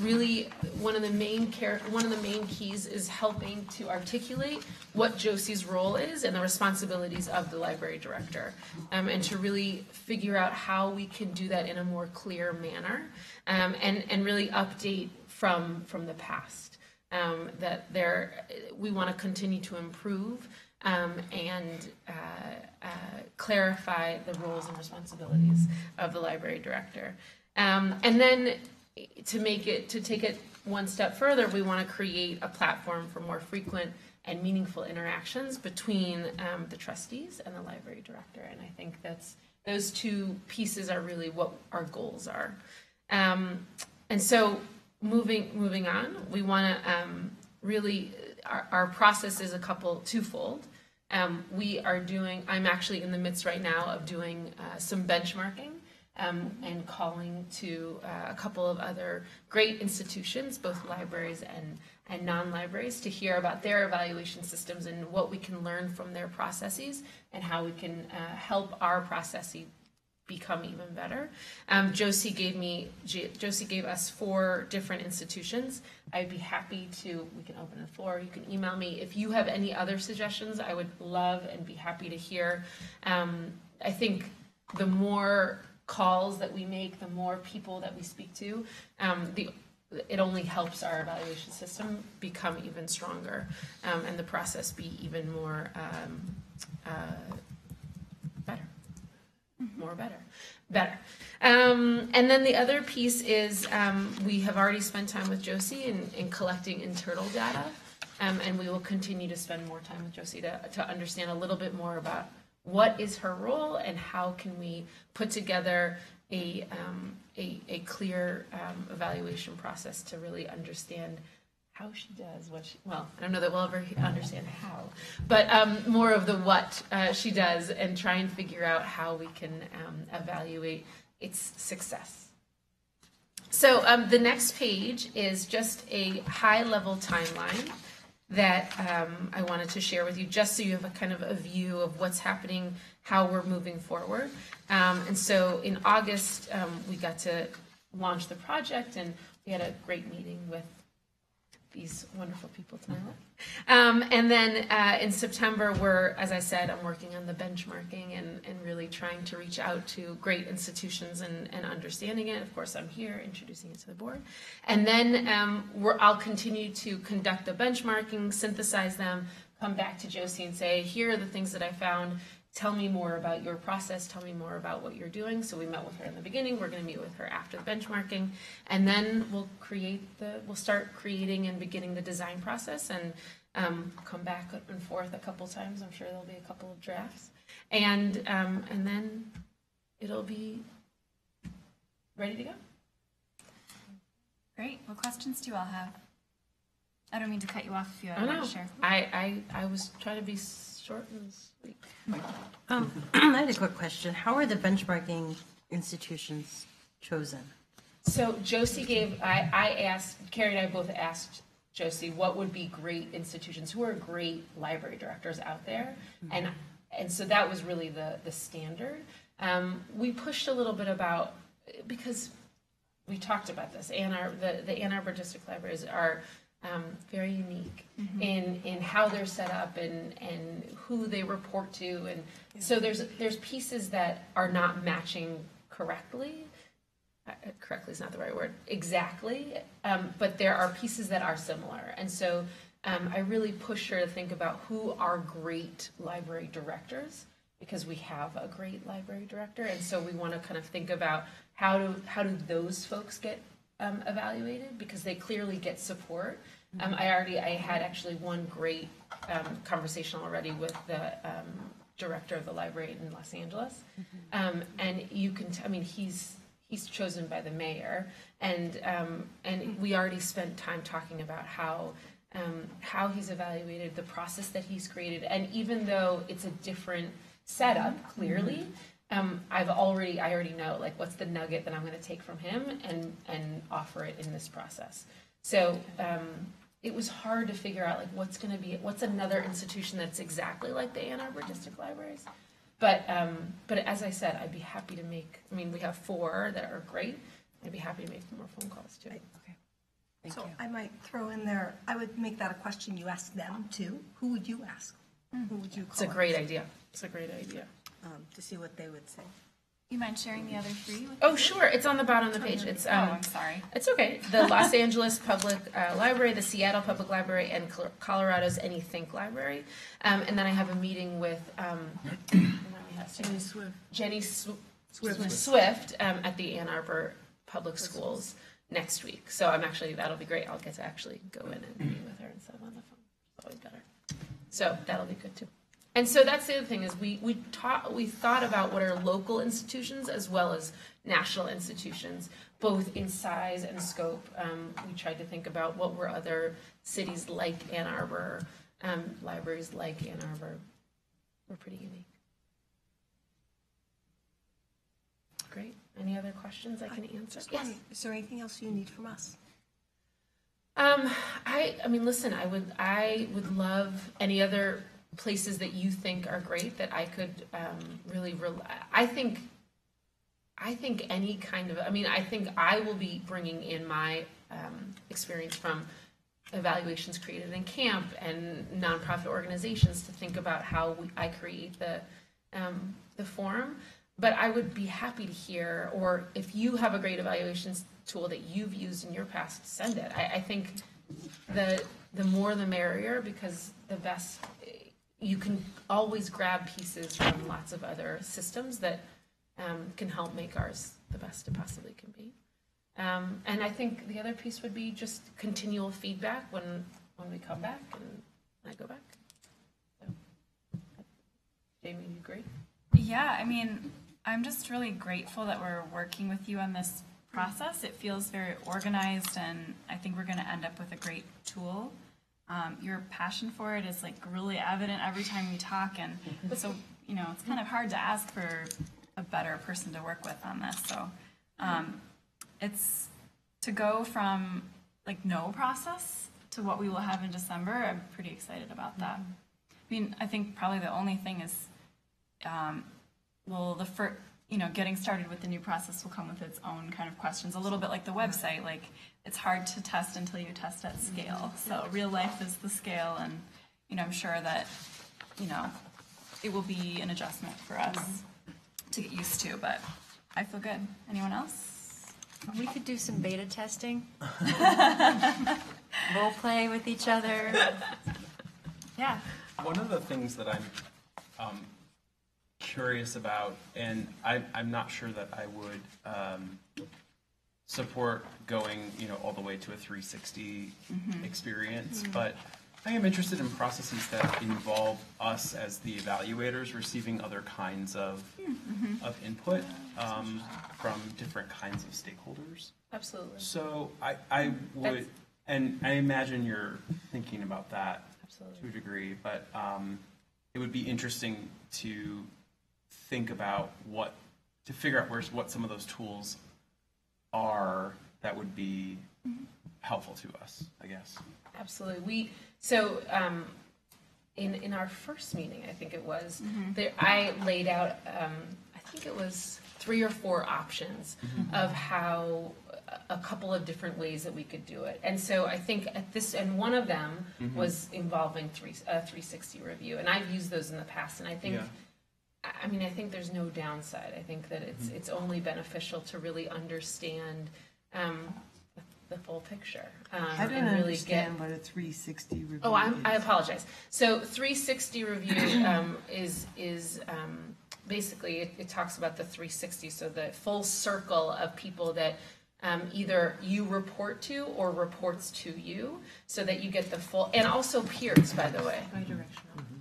Really, one of the main keys is helping to articulate what Josie's role is and the responsibilities of the library director, and to really figure out how we can do that in a more clear manner, and really update from the past. We want to continue to improve and clarify the roles and responsibilities of the library director. And then to take it one step further, we want to create a platform for more frequent and meaningful interactions between the trustees and the library director. And I think those 2 pieces are really what our goals are. And so moving on, we want to really, our process is twofold. I'm actually in the midst right now of doing some benchmarking and calling to a couple of other great institutions, both libraries and non-libraries, to hear about their evaluation systems and what we can learn from their processes and how we can help our processes become even better. Josie gave us 4 different institutions. I'd be happy to, we can open the floor, you can email me. If you have any other suggestions, I would love and be happy to hear. I think the more calls that we make, the more people that we speak to, it only helps our evaluation system become even stronger, and the process be even more better. And then the other piece is we have already spent time with Josie in collecting internal data, and we will continue to spend more time with Josie to understand a little bit more about what is her role and how can we put together a clear evaluation process to really understand how she does what she, well, I don't know that we'll ever understand how, but more of the what she does, and try and figure out how we can evaluate its success. So the next page is just a high-level timeline that I wanted to share with you, just so you have a kind of a view of what's happening, how we're moving forward. And so in August, we got to launch the project, and we had a great meeting with these wonderful people to my left. And then in September, as I said, I'm working on the benchmarking and really trying to reach out to great institutions and understanding it. Of course, I'm here introducing it to the board. And then I'll continue to conduct the benchmarking, synthesize them, come back to Josie and say, here are the things that I found. Tell me more about your process. Tell me more about what you're doing. So we met with her in the beginning. We're going to meet with her after the benchmarking, and then we'll start creating and beginning the design process, and come back and forth a couple times. I'm sure there'll be a couple of drafts, and then it'll be ready to go. Great. What questions do you all have? I don't mean to cut you off if you Oh, want no. to share. I was trying to be short and sweet. I had a quick question. How are the benchmarking institutions chosen? So Josie Carrie and I both asked Josie what would be great institutions, who are great library directors out there, and so that was really the standard. We pushed a little bit about, because we talked about this, the Ann Arbor District Libraries are very unique in how they're set up and who they report to, and so there's pieces that are not matching correctly. Correctly is not the right word, exactly, but there are pieces that are similar, and so I really pushed her to think about who are great library directors, because we have a great library director, and so we want to kind of think about how do those folks get evaluated, because they clearly get support. I had actually one great conversation already with the director of the library in Los Angeles, and you can he's chosen by the mayor, and we already spent time talking about how he's evaluated, the process that he's created, and even though it's a different setup, clearly. I already know like what's the nugget that I'm going to take from him and offer it in this process. So it was hard to figure out like what's another institution that's exactly like the Ann Arbor District Libraries. But as I said, I'd be happy to make. We have 4 that are great. I'd be happy to make more phone calls too. Okay. Thank you. I might throw in there. I would make that a question you ask them too. Who would you ask? Who would you call? It's a great idea. To see what they would say. You mind sharing the other 3? Oh, sure. It's on the bottom of the page. It's I'm sorry. It's okay. The Los Angeles Public Library, the Seattle Public Library, and Colorado's Anythink Library. And then I have a meeting with Jenny Swift at the Ann Arbor Public Schools next week. So that'll be great. I'll get to actually go in and meet with her instead of on the phone. It's always better. So that'll be good too. And so that's the other thing is we thought about what are local institutions as well as national institutions, both in size and scope. We tried to think about what were other cities like Ann Arbor, libraries like Ann Arbor. We're pretty unique. Great. Any other questions I can answer? Yes. Is there anything else you need from us? I mean, listen, I would love any other places that you think are great that I could really. I think any kind of. I mean, I think I will be bringing in my experience from evaluations created in camp and nonprofit organizations to think about how I create the forum. But I would be happy to hear, or if you have a great evaluations tool that you've used in your past, send it. I think the more the merrier, because the best, you can always grab pieces from lots of other systems that can help make ours the best it possibly can be. And I think the other piece would be just continual feedback when we come back and I go back. So, Jamie, you agree? Yeah, I mean, I'm just really grateful that we're working with you on this process. It feels very organized, and I think we're going to end up with a great tool. Your passion for it is like really evident every time we talk, and so it's kind of hard to ask for a better person to work with on this. So it's to go from like no process to what we will have in December. I'm pretty excited about that. I mean, I think probably the only thing is, getting started with the new process will come with its own kind of questions, a little bit like the website. Like, it's hard to test until you test at scale. So real life is the scale, and I'm sure that it will be an adjustment for us to get used to, but I feel good. Anyone else? We could do some beta testing. Role play with each other. Yeah. One of the things that I'm curious about, and I'm not sure that I would support going, all the way to a 360 experience, but I am interested in processes that involve us as the evaluators receiving other kinds of input from different kinds of stakeholders. Absolutely. So I would, and I imagine you're thinking about that to a degree, but it would be interesting to think about to figure out what some of those tools are that would be helpful to us, I guess. Absolutely. In our first meeting, I think it was, I laid out, I think it was 3 or 4 options of how a couple of different ways that we could do it. And so I think and one of them was involving 360 review, and I've used those in the past, and I think, I think there's no downside. I think that it's only beneficial to really understand the full picture. I don't understand what a 360 review Oh, is. I apologize. So 360 review is basically, it talks about the 360, so the full circle of people that either you report to or reports to you, so that you get the full, and also peers, by the way.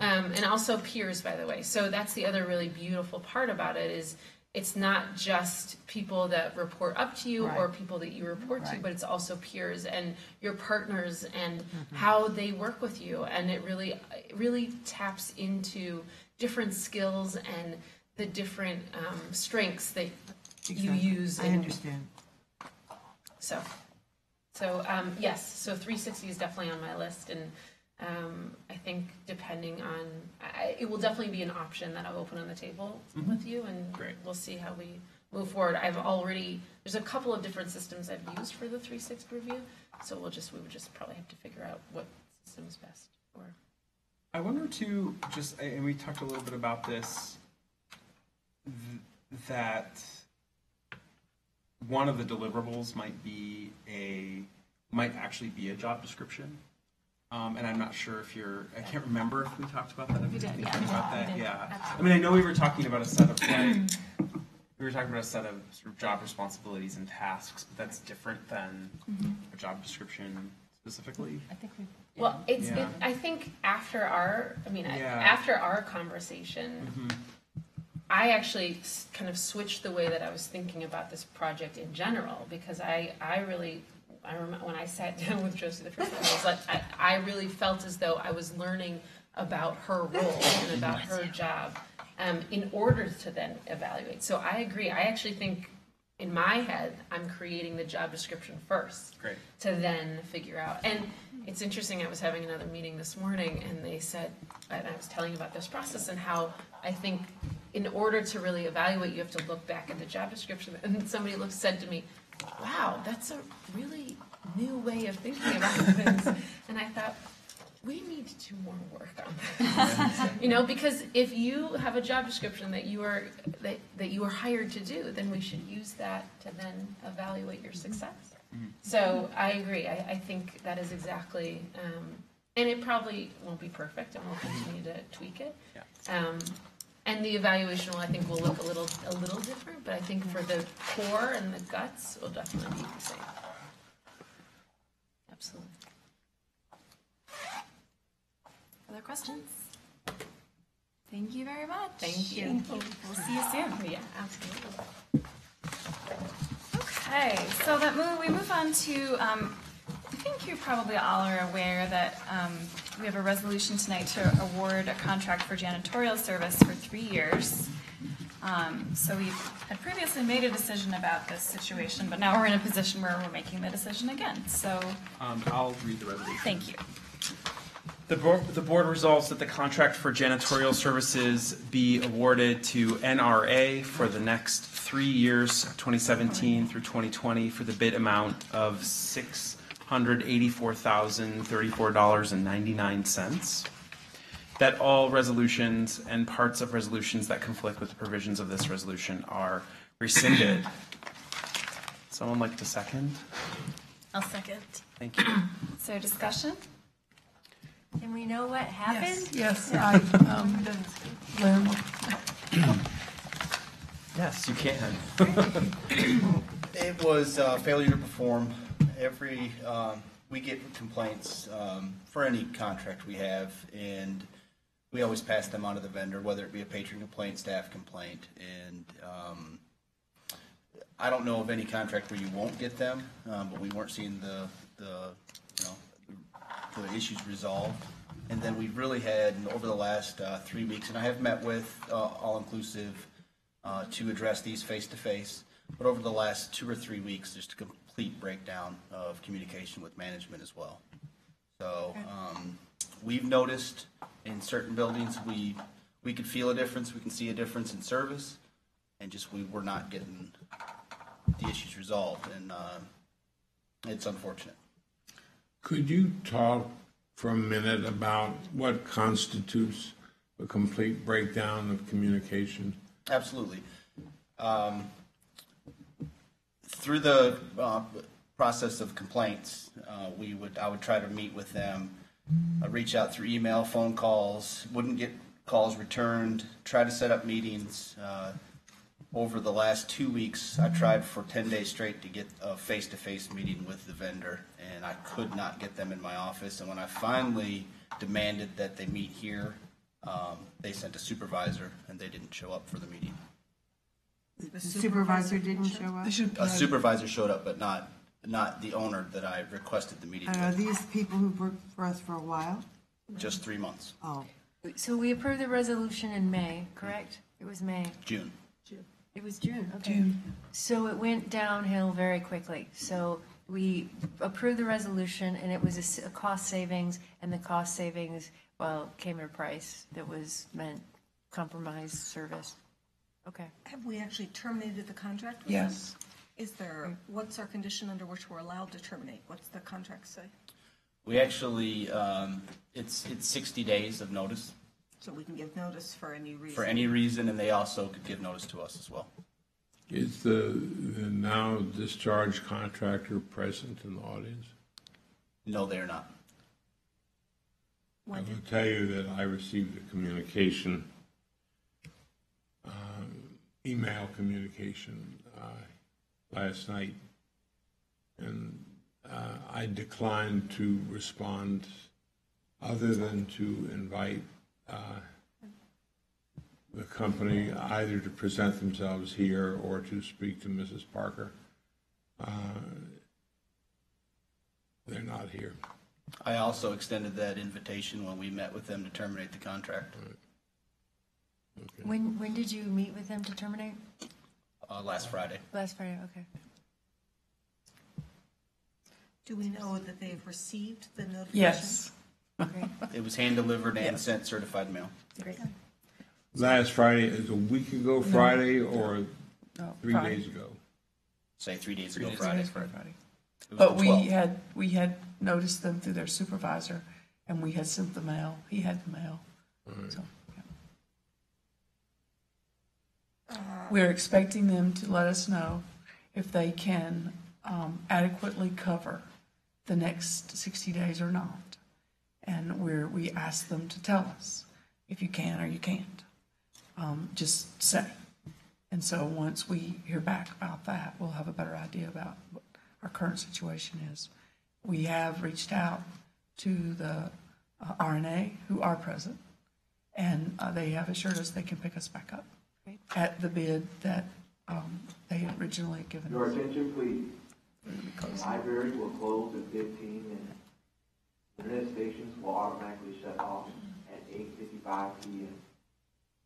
And also peers, by the way. So that's the other really beautiful part about it, is it's not just people that report up to you or people that you report to, but it's also peers and your partners and how they work with you. And it really taps into different skills and the different strengths that you use. I understand. So yes, so 360 is definitely on my list, and I think depending on, it will definitely be an option that I'll open on the table with you, and we'll see how we move forward. There's a couple of different systems I've used for the 360 review, so we would just probably have to figure out what system's best. I wonder too, and we talked a little bit about this, that one of the deliverables might actually be a job description. And I'm not sure I can't remember if we talked about that. We did, About that, yeah. Absolutely. I mean, I know we were talking about a set of sort of job responsibilities and tasks, but that's different than a job description specifically. I think we. Well, I think after our conversation, I actually kind of switched the way that I was thinking about this project in general, because I remember when I sat down with Josie the first time, I was like, I really felt as though I was learning about her role and about her job in order to then evaluate. So I agree. I actually think in my head, I'm creating the job description first. Great. To then figure out. And it's interesting, I was having another meeting this morning and they said, and I was telling about this process and how I think in order to really evaluate, you have to look back at the job description. And somebody said to me, wow, that's a really new way of thinking about things. And I thought, we need to do more work on this. You know, because if you have a job description that you are hired to do, then we should use that to then evaluate your success. So I agree. I think that is exactly, and it probably won't be perfect, and we'll continue to tweak it. And the evaluation will, I think, will look a little different, but I think for the core and the guts, will definitely be the same. Absolutely. Other questions? Thank you very much. Thank you. We'll see you soon. Yeah, absolutely. Okay, so we move on to, I think you probably all are aware that we have a resolution tonight to award a contract for janitorial service for 3 years. So we had previously made a decision about this situation, but now we're in a position where we're making the decision again. So I'll read the resolution. thank you. The board resolves that the contract for janitorial services be awarded to NRA for the next 3 years, 2017 through 2020, for the bid amount of $684,034.99. That all resolutions and parts of resolutions that conflict with the provisions of this resolution are rescinded. Someone like to second? I'll second. Thank you. So discussion? Can we know what happened? Yes, Lynn. Yes, you can. It was failure to perform. We get complaints for any contract we have, and we always pass them on to the vendor, whether it be a patron complaint, staff complaint, and I don't know of any contract where you won't get them, but we weren't seeing the issues resolved. And then we've really had, over the last 3 weeks, and I have met with All Inclusive to address these face-to-face, but over the last 2 or 3 weeks, there's a complete breakdown of communication with management as well. So we've noticed in certain buildings, we could feel a difference, we can see a difference in service, and just we were not getting the issues resolved, and it's unfortunate. Could you talk for a minute about what constitutes a complete breakdown of communication? Absolutely. Through the process of complaints, I would try to meet with them, reach out through email, phone calls, wouldn't get calls returned, try to set up meetings. Over the last 2 weeks, I tried for 10 days straight to get a face-to-face meeting with the vendor, and I could not get them in my office. And when I finally demanded that they meet here, they sent a supervisor, and they didn't show up for the meeting. The supervisor didn't show up? A supervisor showed up, but not the owner that I requested the meeting And are with. these people who've worked for us for a while? Just 3 months. Oh, So we approved the resolution in May, correct? It was May. June. It was June, okay. So it went downhill very quickly. So we approved the resolution, and it was a cost savings, and the cost savings, well, came at a price that was meant compromised service. Okay. Have we actually terminated the contract with them? Yes. What's our condition under which we're allowed to terminate? What's the contract say? We actually, it's 60 days of notice So we can give notice for any reason? for any reason, and they also could give notice to us as well. Is the now discharged contractor present in the audience? No, they're not. I will tell you that I received a communication, email communication last night, and I declined to respond other than to invite the company either to present themselves here or to speak to Mrs. Parker. They're not here. I also extended that invitation when we met with them to terminate the contract. Okay. When did you meet with them to terminate? last Friday. Last Friday, okay. Do we know that they've received the notification? Yes. Great. It was hand-delivered and sent certified mail. Great. Last Friday is a week ago Friday or No, 3 Friday. days ago? Say 3 days ago 3 Friday. days ago Friday. It was But the 12th. we had noticed them through their supervisor, and we had sent the mail. He had the mail. So, yeah. We're expecting them to let us know if they can adequately cover the next 60 days or not. And we ask them to tell us if you can or you can't. Just say. And so once we hear back about that, we'll have a better idea about what our current situation is. We have reached out to the RNA, who are present, and they have assured us they can pick us back up Great. at the bid that they had originally given Your us. attention, please. Close. The library will close in 15 minutes. Internet stations will automatically shut off at 8:55 p.m.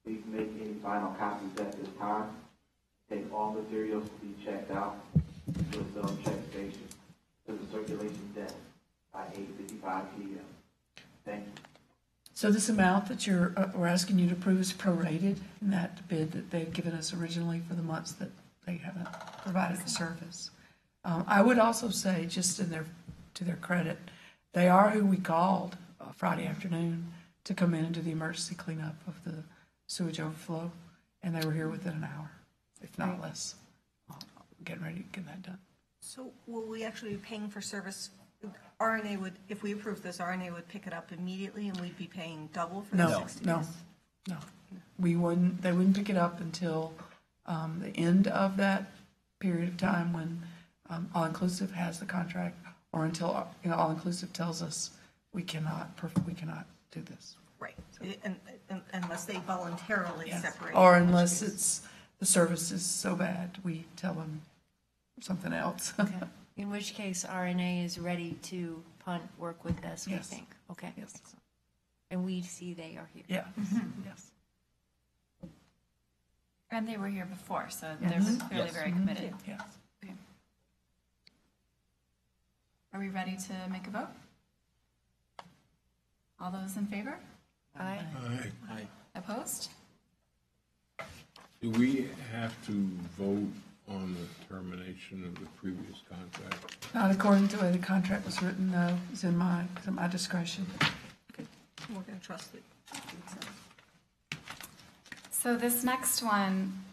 Please make any final copies at this time. Take all materials to be checked out to a self-check station to the circulation desk by 8:55 p.m. Thank you. So this amount that we're asking you to approve is prorated in that bid that they've given us originally for the months that they haven't provided the service. I would also say, just to their credit, they are who we called Friday afternoon to come in and do the emergency cleanup of the sewage overflow, and they were here within an hour, if not less, getting ready to get that done. So will we actually be paying for service? RNA would, if we approve this, RNA would pick it up immediately and we'd be paying double for the 60 days? No. They wouldn't pick it up until the end of that period of time when All-Inclusive has the contract, or until All-Inclusive tells us we cannot do this. Right, and unless they voluntarily Yes. separate. Or unless the service is so bad, we tell them something else. Okay. In which case, RNA is ready to punt work with us, we Yes. think. Okay. Yes. Excellent. And we see they are here. Yeah, yes. And they were here before, so Yes. they're clearly Yes. very committed. Yes. Are we ready to make a vote? All those in favor? Aye. Aye. Opposed? Do we have to vote on the termination of the previous contract? Not according to the way the contract was written, no. It's in my discretion. We're going to trust it. So this next one,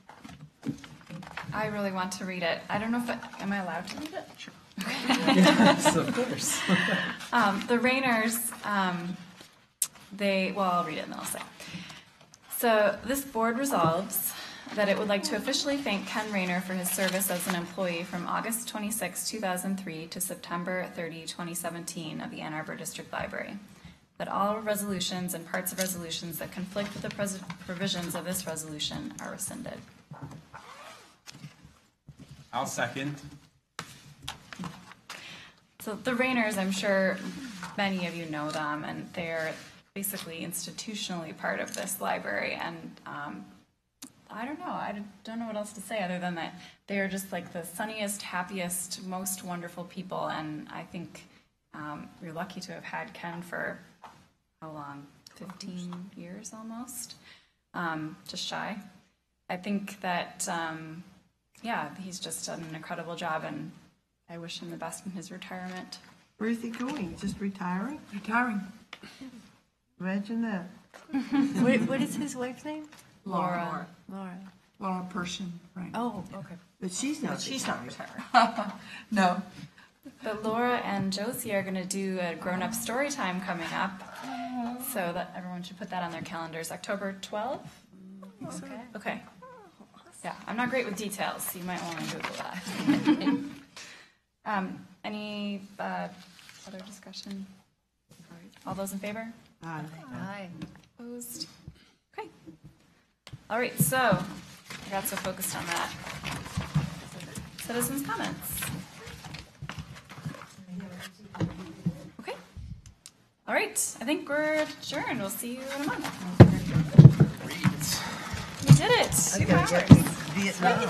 I really want to read it. I don't know am I allowed to read it? Sure. Yes, of course. The Rainers, I'll read it and then I'll say. So this board resolves that it would like to officially thank Ken Rayner for his service as an employee from August 26, 2003 to September 30, 2017 of the Ann Arbor District Library. That all resolutions and parts of resolutions that conflict with the provisions of this resolution are rescinded. I'll second. So the Rainers, I'm sure many of you know them, and they're basically institutionally part of this library. And I don't know what else to say other than that they are just like the sunniest, happiest, most wonderful people. And I think you're lucky to have had Ken for how long? 15 years almost, just shy. I think that, he's just done an incredible job, and I wish him the best in his retirement. Where's he going? Just retiring? Retiring. Imagine that. What is his wife's name? Laura. Laura Pershing, right. Oh, okay. But she's not retired. No. But Laura and Josie are going to do a grown-up story time coming up, so that everyone should put that on their calendars. October 12th? Okay. Yeah, I'm not great with details, so you might want to Google that. Any other discussion? All those in favor? Aye. Opposed? Okay. All right, so I got so focused on that. Citizens' comments. Okay. All right, I think we're adjourned. We'll see you in a month. We did it. 2 hours. Vietnam.